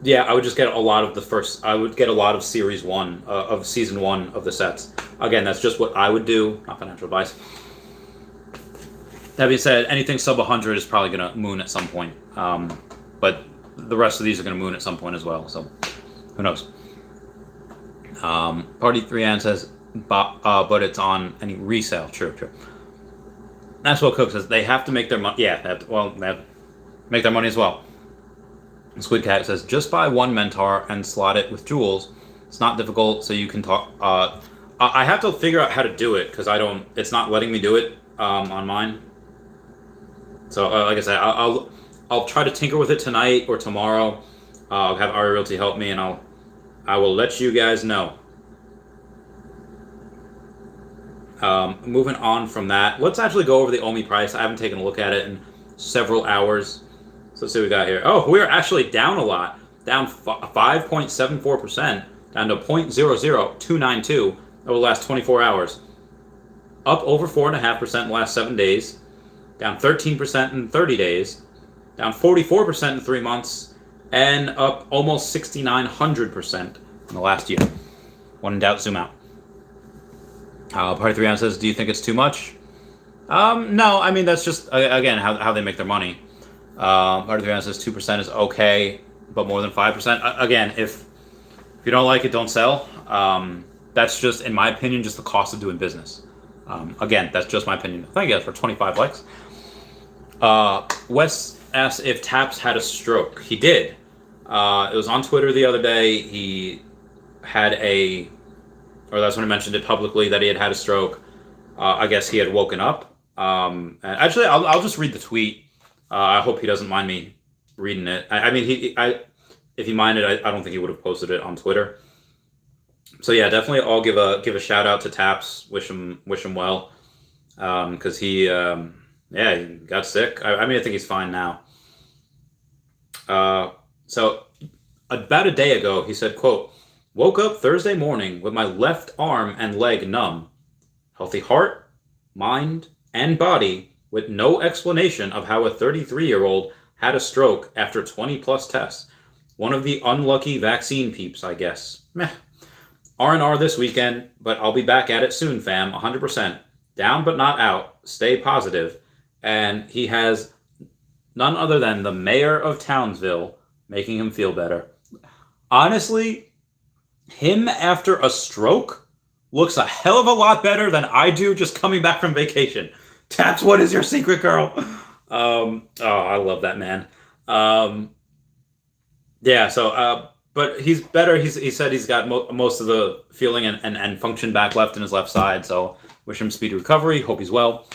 Yeah, I would just get a lot of the first. I would get a lot of Series 1 of Season 1 of the sets. Again, that's just what I would do. Not financial advice. That being said, anything sub 100 is probably going to moon at some point. But the rest of these are going to moon at some point as well. So who knows? Party 3N says, but it's on any resale. True. That's what Cook says. They have to make their money. Yeah, they have to make their money as well. Squid Cat says, just buy one Mentor and slot it with jewels. It's not difficult, so you can talk. I have to figure out how to do it because it's not letting me do it on mine. So like I said, I'll try to tinker with it tonight or tomorrow. I'll have Ari Realty help me, and I will let you guys know. Moving on from that, let's actually go over the Omi price. I haven't taken a look at it in several hours. So let's see what we got here. Oh, we're actually down a lot. Down 5.74%, down to 0.00292 over the last 24 hours. Up over 4.5% in the last 7 days. Down 13% in 30 days. Down 44% in 3 months. And up almost 6,900% in the last year. When in doubt, zoom out. Party 3 on says, do you think it's too much? No, I mean, that's just, again, how they make their money. Party 3 on says 2% is okay, but more than 5%. Again, if you don't like it, don't sell. That's just, in my opinion, just the cost of doing business. Again, that's just my opinion. Thank you for 25 likes. Wes asked if Taps had a stroke. He did. It was on Twitter the other day. He had or that's when he mentioned it publicly that he had a stroke. I guess he had woken up. And actually, I'll just read the tweet. I hope he doesn't mind me reading it. I mean, if he minded, I don't think he would have posted it on Twitter. So yeah, definitely, I'll give a shout out to Taps. Wish him well, because he Yeah, he got sick. I mean, I think he's fine now. So about a day ago, he said, quote, woke up Thursday morning with my left arm and leg numb. Healthy heart, mind, and body with no explanation of how a 33-year-old had a stroke after 20 plus tests. One of the unlucky vaccine peeps, I guess. Meh. R&R this weekend, but I'll be back at it soon, fam. 100%. Down but not out. Stay positive. And he has none other than the mayor of Townsville making him feel better. Honestly, him after a stroke looks a hell of a lot better than I do just coming back from vacation. That's what is your secret, girl. I love that man. Yeah, but he's better. He said he's got most of the feeling and function back left in his left side. So wish him speedy recovery. Hope he's well.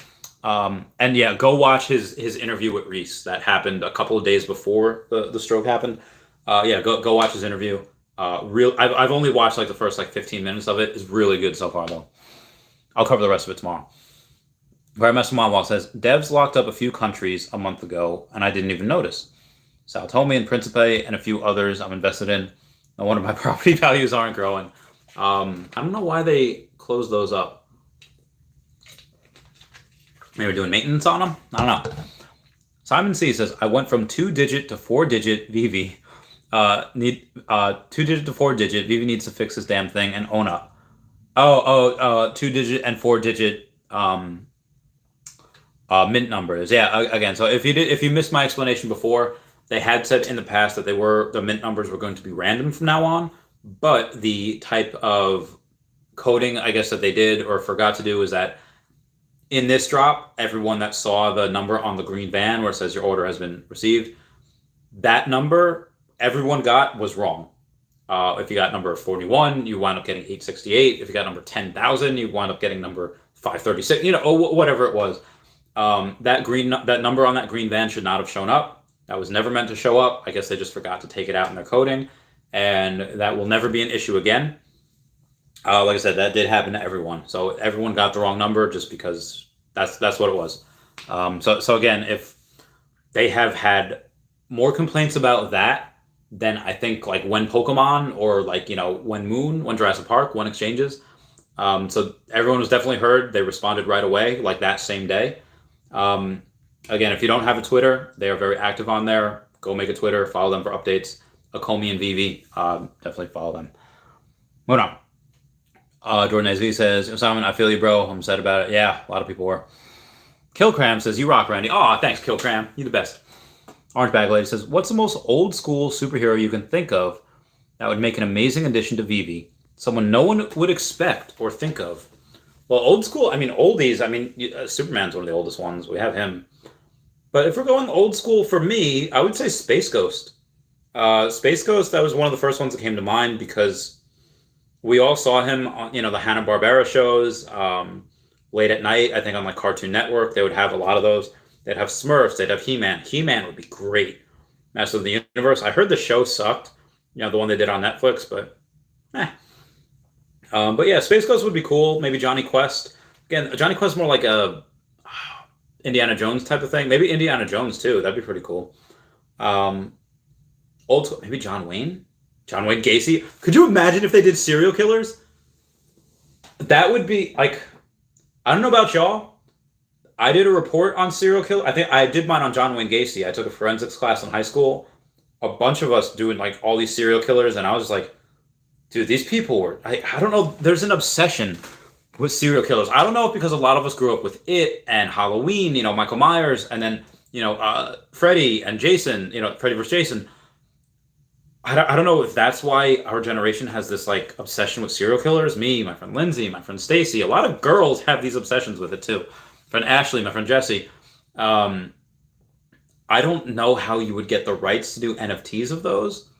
And yeah, go watch his interview with Reese that happened a couple of days before the stroke happened. Yeah, go watch his interview. I've only watched like the first like 15 minutes of it. It's really good so far though. I'll cover the rest of it tomorrow. Grandmaster Monwalk says devs locked up a few countries a month ago, and I didn't even notice. Sao Tome and Principe and a few others I'm invested in. And one of my property values aren't growing. I don't know why they closed those up. Maybe doing maintenance on them? I don't know. Simon C says, I went from 2-digit to 4-digit Veve. Need 2-digit to 4-digit. Veve needs to fix this damn thing and own up. 2-digit and 4-digit mint numbers. Yeah, again, so if you missed my explanation before, they had said in the past that the mint numbers were going to be random from now on, but the type of coding, I guess, that they did or forgot to do is that in this drop, everyone that saw the number on the green van where it says your order has been received, that number everyone got was wrong. If you got number 41, you wind up getting 868. If you got number 10,000, you wind up getting number 536. Whatever it was. That number on that green van should not have shown up. That was never meant to show up. I guess they just forgot to take it out in their coding, and that will never be an issue again. Like I said, that did happen to everyone. So everyone got the wrong number just because that's what it was. So again, if they have had more complaints about that than I think like when Pokemon or like, when Jurassic Park, when exchanges. So everyone was definitely heard. They responded right away, like that same day. Again, if you don't have a Twitter, they are very active on there. Go make a Twitter, follow them for updates. Akomi and Veve, definitely follow them. Moving on. Jordan SV says, Simon, I feel you, bro. I'm sad about it. Yeah, a lot of people were. Killcram says, you rock, Randy. Aw, thanks, Killcram. You the best. Orange Bag Lady says, what's the most old school superhero you can think of that would make an amazing addition to Veve? Someone no one would expect or think of. Well, old school, oldies, Superman's one of the oldest ones. We have him. But if we're going old school for me, I would say Space Ghost. Space Ghost, that was one of the first ones that came to mind because we all saw him on, the Hanna-Barbera shows late at night. I think on like Cartoon Network, they would have a lot of those. They'd have Smurfs. They'd have He-Man. He-Man would be great. Master of the Universe. I heard the show sucked. The one they did on Netflix, but but yeah, Space Ghost would be cool. Maybe Johnny Quest. Again, Johnny Quest is more like a Indiana Jones type of thing. Maybe Indiana Jones too. That'd be pretty cool. Old school. Maybe John Wayne. John Wayne Gacy. Could you imagine if they did serial killers? That would be like, I don't know about y'all. I did a report on serial killer. I think I did mine on John Wayne Gacy. I took a forensics class in high school. A bunch of us doing like all these serial killers, and I was just like, dude, these people were. I don't know. There's an obsession with serial killers. I don't know if because a lot of us grew up with It and Halloween, Michael Myers, and then Freddy and Jason, Freddy vs. Jason. I don't know if that's why our generation has this like obsession with serial killers. Me, my friend Lindsay, my friend Stacy, a lot of girls have these obsessions with it too. My friend Ashley, my friend Jesse. I don't know how you would get the rights to do NFTs of those.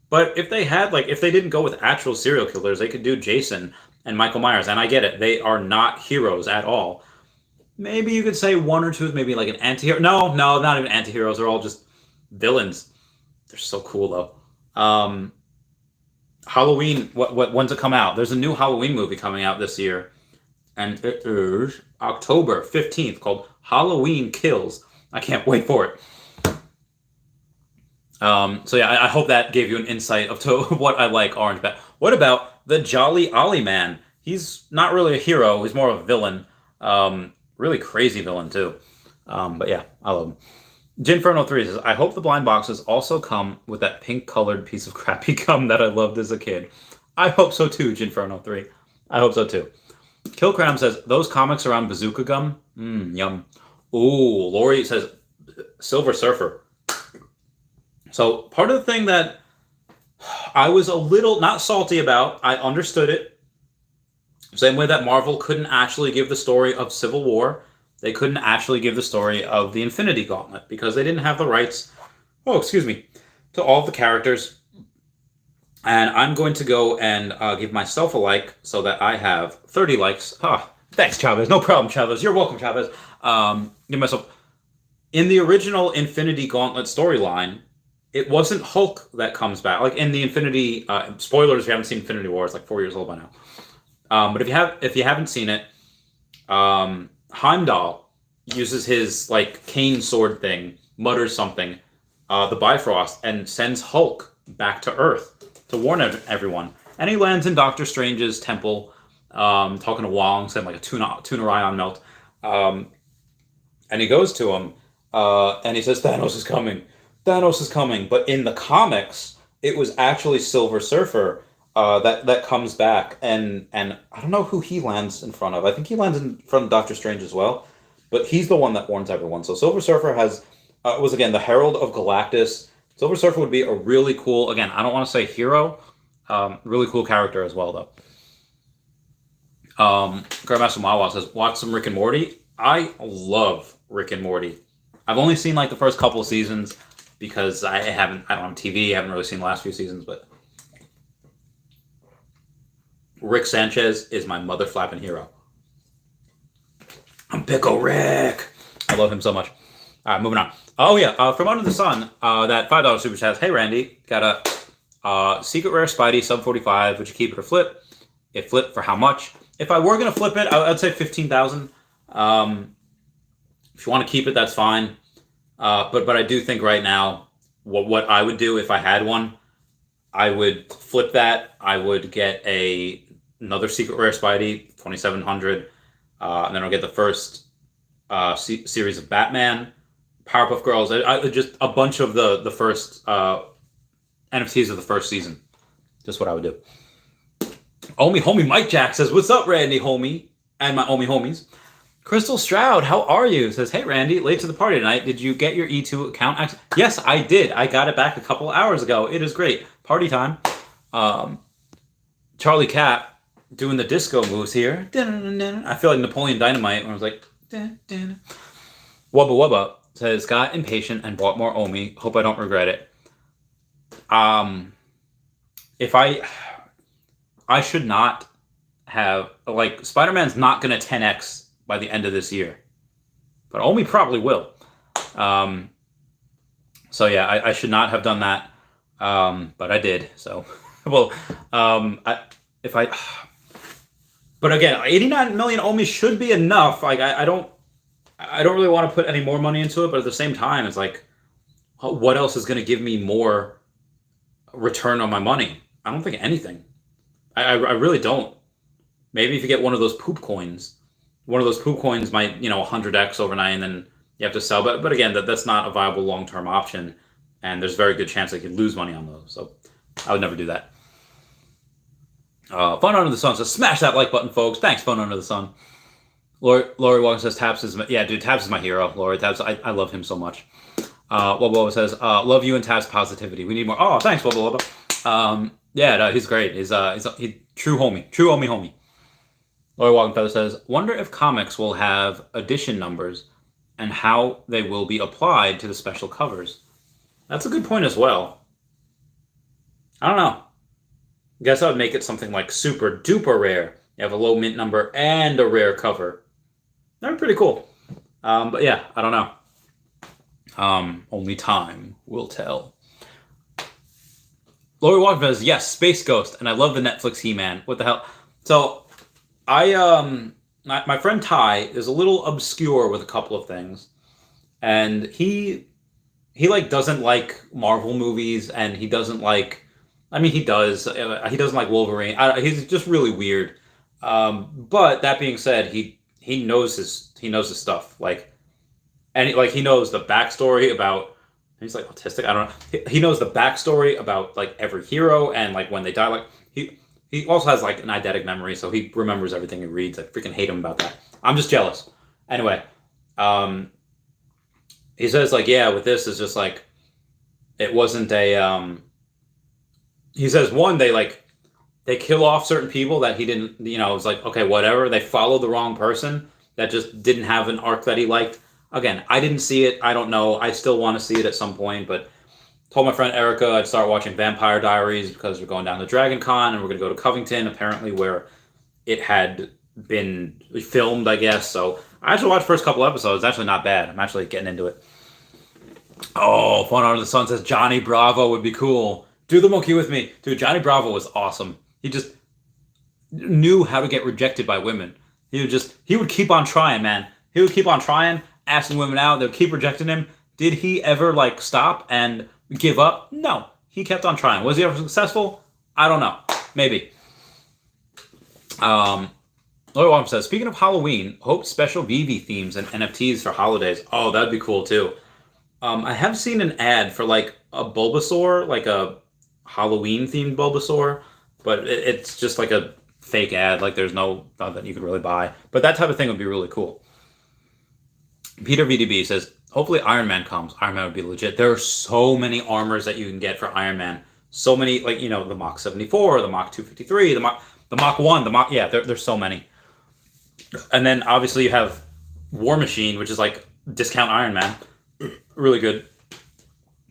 But if they had, if they didn't go with actual serial killers, they could do Jason and Michael Myers. And I get it. They are not heroes at all. Maybe you could say one or two is maybe like an anti-hero. No, not even anti-heroes. They're all just villains. They're so cool, though. Halloween, when's it come out? There's a new Halloween movie coming out this year. And it is October 15th called Halloween Kills. I can't wait for it. So yeah, I hope that gave you an insight of to what I like Orange Bat. What about the Jolly Ollie Man? He's not really a hero. He's more of a villain. Really crazy villain too. But yeah, I love him. Ginferno3 says, I hope the blind boxes also come with that pink-colored piece of crappy gum that I loved as a kid. I hope so too, Ginferno3. I hope so too. Killcram says, those comics around Bazooka Gum? Yum. Ooh, Lori says, Silver Surfer. So part of the thing that I was a little not salty about, I understood it. Same way that Marvel couldn't actually give the story of Civil War. They couldn't actually give the story of the Infinity Gauntlet because they didn't have the rights, to all of the characters. And I'm going to go and give myself a like so that I have 30 likes. Thanks, Chavez. No problem, Chavez. You're welcome, Chavez. Give myself... In the original Infinity Gauntlet storyline, it wasn't Hulk that comes back. Like in the Infinity... spoilers if you haven't seen Infinity War. It's like 4 years old by now. But if you haven't seen it... Heimdall uses his like cane sword thing, mutters something, the Bifrost, and sends Hulk back to Earth to warn everyone. And he lands in Doctor Strange's temple, talking to Wong, saying like a tuna ion melt. And he goes to him, and he says, Thanos is coming. Thanos is coming. But in the comics, it was actually Silver Surfer that comes back, and I don't know who he lands in front of. I think he lands in front of Doctor Strange as well, but he's the one that warns everyone. So Silver Surfer was again the Herald of Galactus. Silver Surfer would be a really cool, again, I don't want to say hero, really cool character as well though. Grandmaster Mawa says, watch some Rick and Morty. I love Rick and Morty. I've only seen like the first couple of seasons because I don't have TV, I haven't really seen the last few seasons, but Rick Sanchez is my mother flapping hero. I'm Pickle Rick. I love him so much. All right, moving on. Oh yeah, from Under the Sun, that $5 super chat. Hey Randy, got a secret rare Spidey sub 45. Would you keep it or flip? If flip, for how much? If I were gonna flip it, I'd say 15,000. If you want to keep it, that's fine. But I do think right now, what I would do if I had one, I would flip that. I would get another secret rare Spidey, 2,700, and then I'll get the first series of Batman, Powerpuff Girls, just a bunch of the first NFTs of the first season. Just what I would do. Homie Mike Jack says, what's up, Randy, homie? And my homies. Crystal Stroud, how are you? Says, hey, Randy, late to the party tonight. Did you get your E2 account? Yes, I did. I got it back a couple hours ago. It is great. Party time. Charlie Cat doing the disco moves here. I feel like Napoleon Dynamite when I was like... Wubba Wubba says, got impatient and bought more Omi. Hope I don't regret it. If I should not have... Like, Spider-Man's not going to 10x by the end of this year. But Omi probably will. So yeah, I should not have done that. But I did. So, well, but again, 89 million Omi should be enough. Like, I don't really want to put any more money into it, but at the same time, it's like, what else is going to give me more return on my money? I don't think anything. I really don't. Maybe if you get one of those poop coins. One of those poop coins might, 100x overnight, and then you have to sell. But again, that's not a viable long-term option, and there's a very good chance they could lose money on those. So I would never do that. Fun Under the Sun says, smash that like button, folks. Thanks, Fun Under the Sun. Lori Walker says, Taps is Taps is my hero. Lori, Taps, I love him so much. Wubba Wubba says, love you and Taps positivity. We need more. Oh, thanks, Wubba Wubba. He's great. He's true homie. Lori Walking Feather says, wonder if comics will have edition numbers and how they will be applied to the special covers. That's a good point as well. I don't know. I guess I would make it something like super duper rare. You have a low mint number and a rare cover. They're pretty cool. But yeah, I don't know. Only time will tell. Lori Walking Feather says, yes, Space Ghost. And I love the Netflix He-Man. What the hell? So... my friend Ty is a little obscure with a couple of things, and he like doesn't like Marvel movies, and he doesn't like. I mean, he does. He doesn't like Wolverine. He's just really weird. But that being said, he knows his stuff. Like, and he knows the backstory about. He's like autistic. I don't know. He knows the backstory about like every hero and like when they die. Like he also has like an eidetic memory, so he remembers everything he reads. I freaking hate him about that. I'm just jealous. Anyway, um, he says like yeah, with this is just like it wasn't a. He says one they kill off certain people that he didn't. It's like okay, whatever. They followed the wrong person that just didn't have an arc that he liked. Again, I didn't see it. I don't know. I still want to see it at some point, but told my friend Erica I'd start watching Vampire Diaries because we're going down to Dragon Con and we're going to go to Covington, apparently where it had been filmed, I guess. So I actually watched the first couple episodes. It's actually not bad. I'm actually getting into it. Oh, Fun Under the Sun says Johnny Bravo would be cool. Do the monkey with me. Dude, Johnny Bravo was awesome. He just knew how to get rejected by women. He would keep on trying, man. He would keep on trying, asking women out. They would keep rejecting him. Did he ever like stop and give up? No. He kept on trying. Was he ever successful? I don't know. Maybe. Lord Walton says, speaking of Halloween, hope special Veve themes and NFTs for holidays. Oh, that'd be cool too. I have seen an ad for like a Bulbasaur, like a Halloween themed Bulbasaur, but it's just like a fake ad. Like there's no that you could really buy. But that type of thing would be really cool. Peter VDB says, hopefully Iron Man comes. Iron Man would be legit. There are so many armors that you can get for Iron Man. So many, like, the Mach 74, the Mach 253, the Mach 1, there's so many. And then obviously you have War Machine, which is like discount Iron Man. Really good.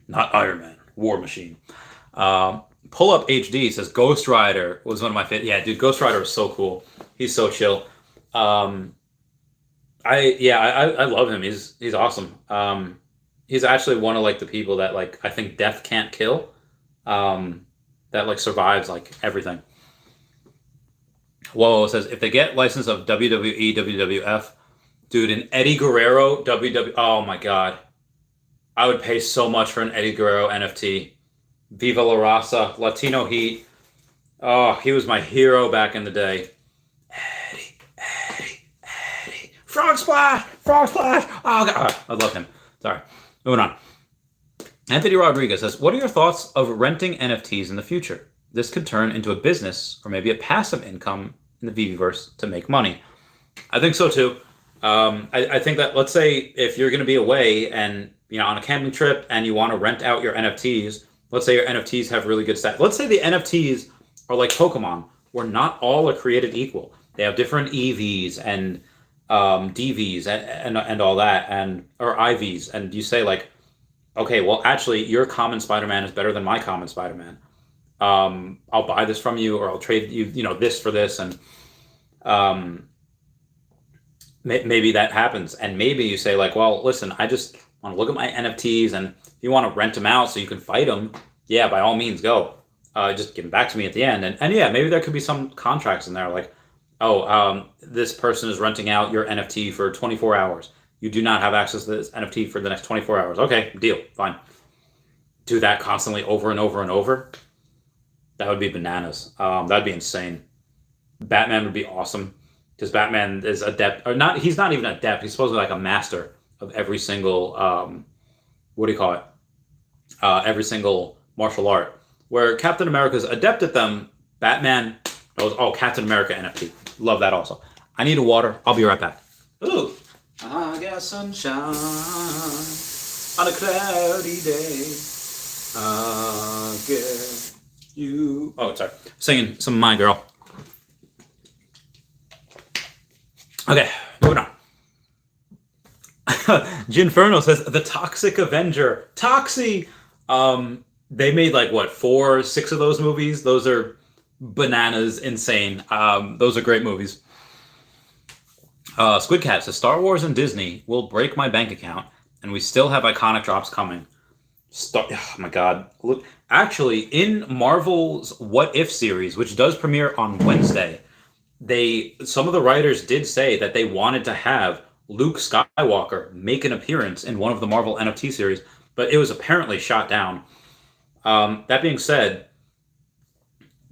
Not Iron Man, War Machine. Pull Up HD says Ghost Rider was one of my favorite. Yeah, dude, Ghost Rider is so cool. He's so chill. I love him. He's awesome. He's actually one of like the people that like I think death can't kill. That like survives like everything. Whoa, it says if they get license of WWE, WWF, dude, an Eddie Guerrero WW. Oh my god, I would pay so much for an Eddie Guerrero NFT. Viva La Raza, Latino Heat. Oh, he was my hero back in the day. Eddie. Frog Splash! Oh, God. I love him. Sorry. Moving on. Anthony Rodriguez says, what are your thoughts of renting NFTs in the future? This could turn into a business or maybe a passive income in the Veveverse to make money. I think so, too. I think that, let's say, if you're going to be away and, on a camping trip and you want to rent out your NFTs, let's say your NFTs have really good stats. Let's say the NFTs are like Pokemon, where not all are created equal. They have different EVs and DVs and all that, or IVs, and you say like, okay, well actually your common Spider-Man is better than my common Spider-Man. I'll buy this from you, or I'll trade you, this for this, and maybe that happens. And maybe you say like, well, listen, I just want to look at my NFTs, and if you want to rent them out so you can fight them, yeah, by all means go. Just give them back to me at the end, and yeah, maybe there could be some contracts in there like, this person is renting out your NFT for 24 hours. You do not have access to this NFT for the next 24 hours. Okay, deal, fine. Do that constantly over and over and over. That would be bananas. That'd be insane. Batman would be awesome because Batman is adept, or not. He's not even adept. He's supposed to be like a master of every single, what do you call it? Every single martial art. Where Captain America's adept at them, Batman knows, Captain America NFT. Love that also. I need a water. I'll be right back. Ooh. I got sunshine on a cloudy day. I get you. Oh, sorry. Singing some My Girl. Okay, moving on. Ginferno says, the Toxic Avenger. Toxie! They made like, 4 or 6 of those movies? Those are bananas, insane. Those are great movies. Squid Cat says, Star Wars and Disney will break my bank account, and we still have iconic drops coming. Oh my god. Look, actually, in Marvel's What If series, which does premiere on Wednesday, some of the writers did say that they wanted to have Luke Skywalker make an appearance in one of the Marvel NFT series, but it was apparently shot down. That being said,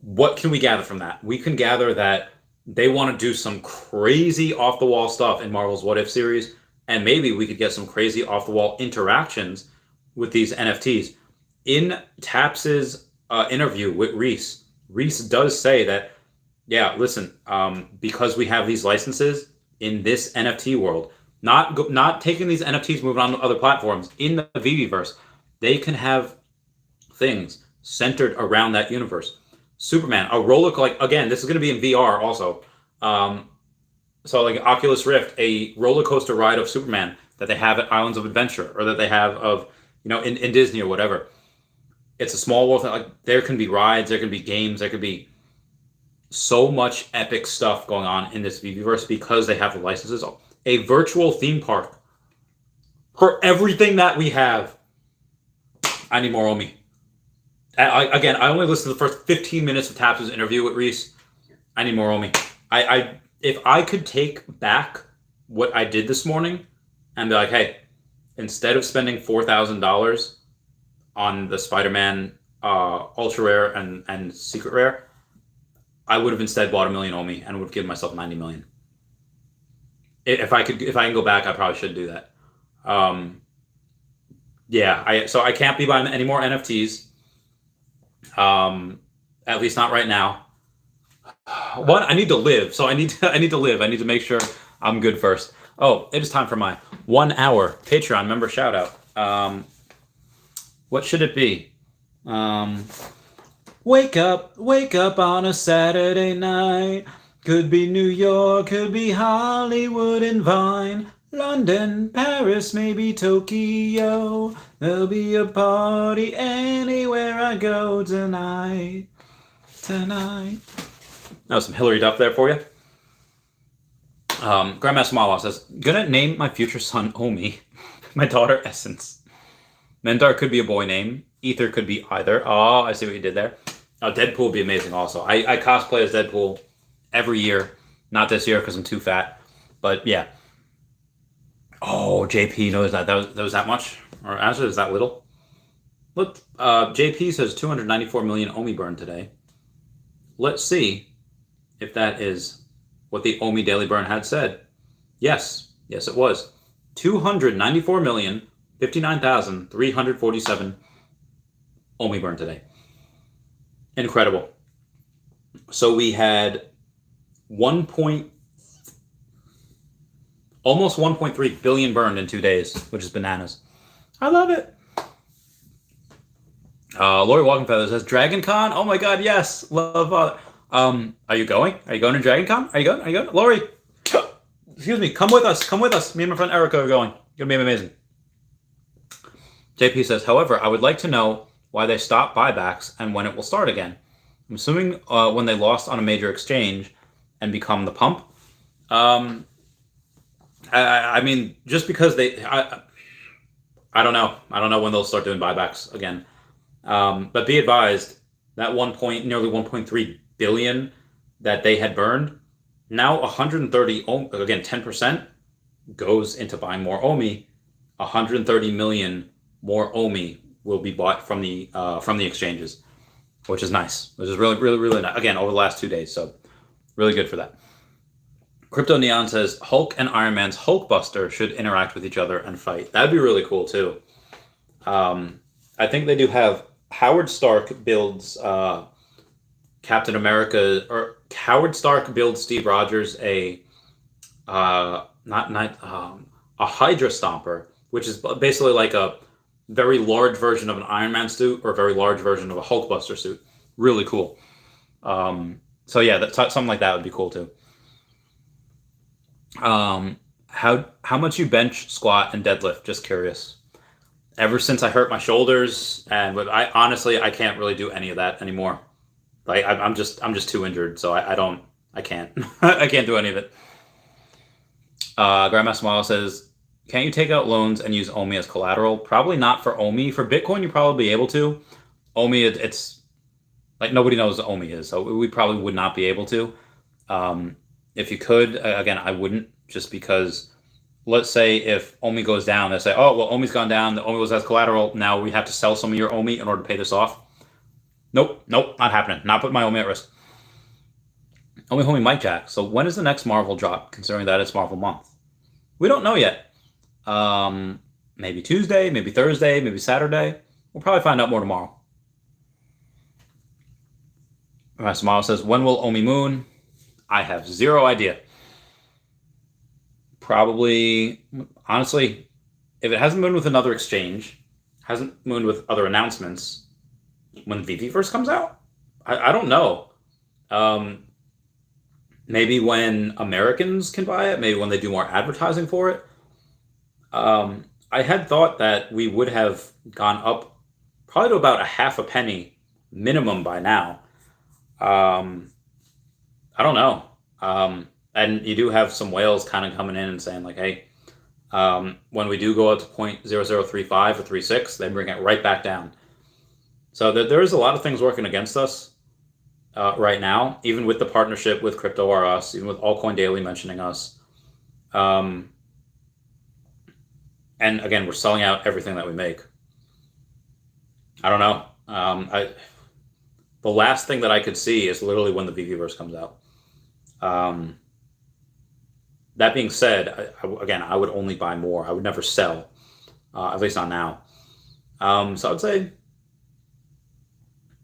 what can we gather from that? We can gather that they want to do some crazy off the wall stuff in Marvel's What If series, and maybe we could get some crazy off the wall interactions with these NFTs. In Taps's interview with Reese does say that, yeah, listen, because we have these licenses in this NFT world, not taking these NFTs, moving on to other platforms, in the Veveverse, they can have things centered around that universe. Superman, a roller, like, again, this is going to be in VR also. So like Oculus Rift, a roller coaster ride of Superman that they have at Islands of Adventure, or that they have of, in Disney or whatever. It's a small world. Like, there can be rides, there can be games, there could be so much epic stuff going on in this Veveverse because they have the licenses. A virtual theme park for everything that we have. I need more Omi. Again, I only listened to the first 15 minutes of Taps' interview with Reese. I need more Omi. If I could take back what I did this morning and be like, hey, instead of spending $4,000 on the Spider-Man Ultra Rare and Secret Rare, I would have instead bought 1 million Omi and would have given myself 90 million. If I can go back, I probably should do that. So I can't be buying any more NFTs. At least not right now. One, I need to live, so I need to live. I need to make sure I'm good first. Oh, it is time for my 1 hour Patreon member shout out. What should it be? Wake up on a Saturday night. Could be New York, could be Hollywood and Vine, London, Paris, maybe Tokyo. There'll be a party anywhere I go tonight. That was some Hillary Duff there for you. Grandmaster Mawa says, gonna name my future son Omi, my daughter Essence. Mendar could be a boy name. Ether could be either. Oh, I see what you did there. Oh, Deadpool would be amazing also. I cosplay as Deadpool every year. Not this year because I'm too fat. But yeah. Oh, JP knows that was that much? Or actually, is that little? Look, JP says 294 million Omi burned today. Let's see if that is what the Omi Daily Burn had said. Yes, it was. 294,059,347 Omi burned today. Incredible. So we had almost 1.3 billion burned in 2 days, which is bananas. I love it. Lori Walkenfeather says, Dragon Con? Oh my god, yes. Love. Are you going? Are you going to Dragon Con? Are you going? Lori, excuse me, come with us. Me and my friend Erica are going. Gonna be amazing. JP says, however, I would like to know why they stopped buybacks and when it will start again. I'm assuming when they lost on a major exchange and become the pump. I mean, just because I don't know. I don't know when they'll start doing buybacks again. But be advised that nearly 1.3 billion that they had burned, now 130, again, 10% goes into buying more Omi. 130 million more Omi will be bought from the exchanges, which is nice. Which is really, really, really nice. Again, over the last 2 days, so really good for that. Crypto Neon says Hulk and Iron Man's Hulkbuster should interact with each other and fight. That'd be really cool too. I think they do have Howard Stark builds Captain America, or Howard Stark builds Steve Rogers a Hydra Stomper, which is basically like a very large version of an Iron Man suit or a very large version of a Hulkbuster suit. Really cool. So yeah, something like that would be cool too. How much you bench, squat, and deadlift? Just curious. Ever since I hurt my shoulders, but I can't really do any of that anymore. Like I'm just too injured, so I can't I can't do any of it. Grandmaster Smile says, can't you take out loans and use Omi as collateral? Probably not for Omi. For Bitcoin, you probably be able to. Omi, it's like nobody knows what Omi is, so we probably would not be able to. If you could, again, I wouldn't, just because, let's say if OMI goes down, they say, oh, well, OMI's gone down, the OMI was as collateral, now we have to sell some of your OMI in order to pay this off. Nope, not happening. Not putting my OMI at risk. OMI homie Mike Jack. So when is the next Marvel drop, considering that it's Marvel month? We don't know yet. Maybe Tuesday, maybe Thursday, maybe Saturday. We'll probably find out more tomorrow. Samara says, when will Omi moon? I have zero idea. Probably, honestly, if it hasn't mooned with another exchange, hasn't mooned with other announcements, when Veve first comes out, I don't know. Maybe when Americans can buy it, maybe when they do more advertising for it. I had thought that we would have gone up probably to about a half a penny minimum by now. I don't know. And you do have some whales kind of coming in and saying like, hey, when we do go up to 0.0035 or 36, they bring it right back down. So there is a lot of things working against us right now, even with the partnership with Crypto R Us, even with Altcoin Daily mentioning us. And again, we're selling out everything that we make. I don't know. The last thing that I could see is literally when the Veveverse comes out. That being said, again, I would only buy more. I would never sell, at least not now. So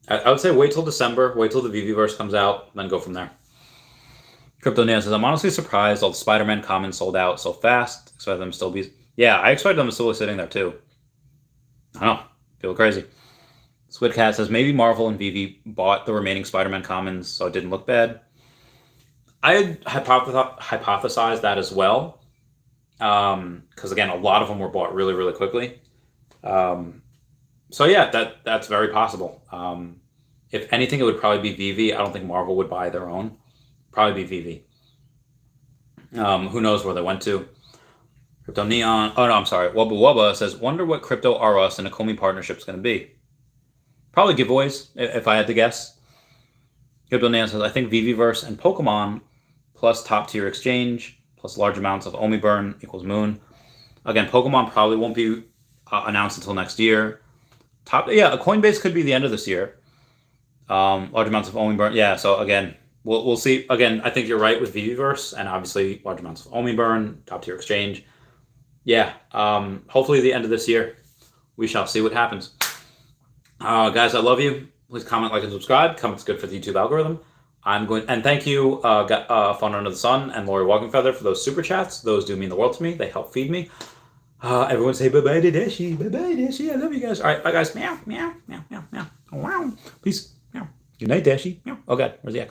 I would say wait till December, wait till the Veveverse comes out, then go from there. Crypto Nan says, I'm honestly surprised all the Spider-Man comments sold out so fast. Expect them to still be... Yeah, I expect them to still be sitting there too. I don't know. Feel crazy. Squidcat says, maybe Marvel and Veve bought the remaining Spider-Man commons so it didn't look bad. I had hypothesized that as well. Because again, a lot of them were bought really, really quickly. So yeah, that's very possible. If anything, it would probably be Veve. I don't think Marvel would buy their own. Probably be Veve. Who knows where they went to? Crypto Neon. Oh no, I'm sorry. Wubba Wubba says, wonder what Crypto R Us and a Comey partnership is going to be. Probably giveaways, if I had to guess. Crypto Neon says, I think Veveverse and Pokemon plus top tier exchange plus large amounts of Omi burn equals moon. Again, Pokemon probably won't be announced until next year. A Coinbase could be the end of this year. Large amounts of Omi burn. Yeah, so again, we'll see. Again, I think you're right with Veveverse, and obviously large amounts of Omi burn, top tier exchange. Yeah, hopefully the end of this year. We shall see what happens. Guys, I love you. Please comment, like, and subscribe. Comment's good for the YouTube algorithm. And thank you, Fun Under the Sun and Lori Walking Feather for those super chats. Those do mean the world to me. They help feed me. Everyone say bye-bye to Dashi. Bye-bye, Dashi. I love you guys. All right, bye, guys. Meow, meow, meow, meow, meow. Wow. Peace. Meow. Good night, Dashi. Meow. Oh, God. Where's the X?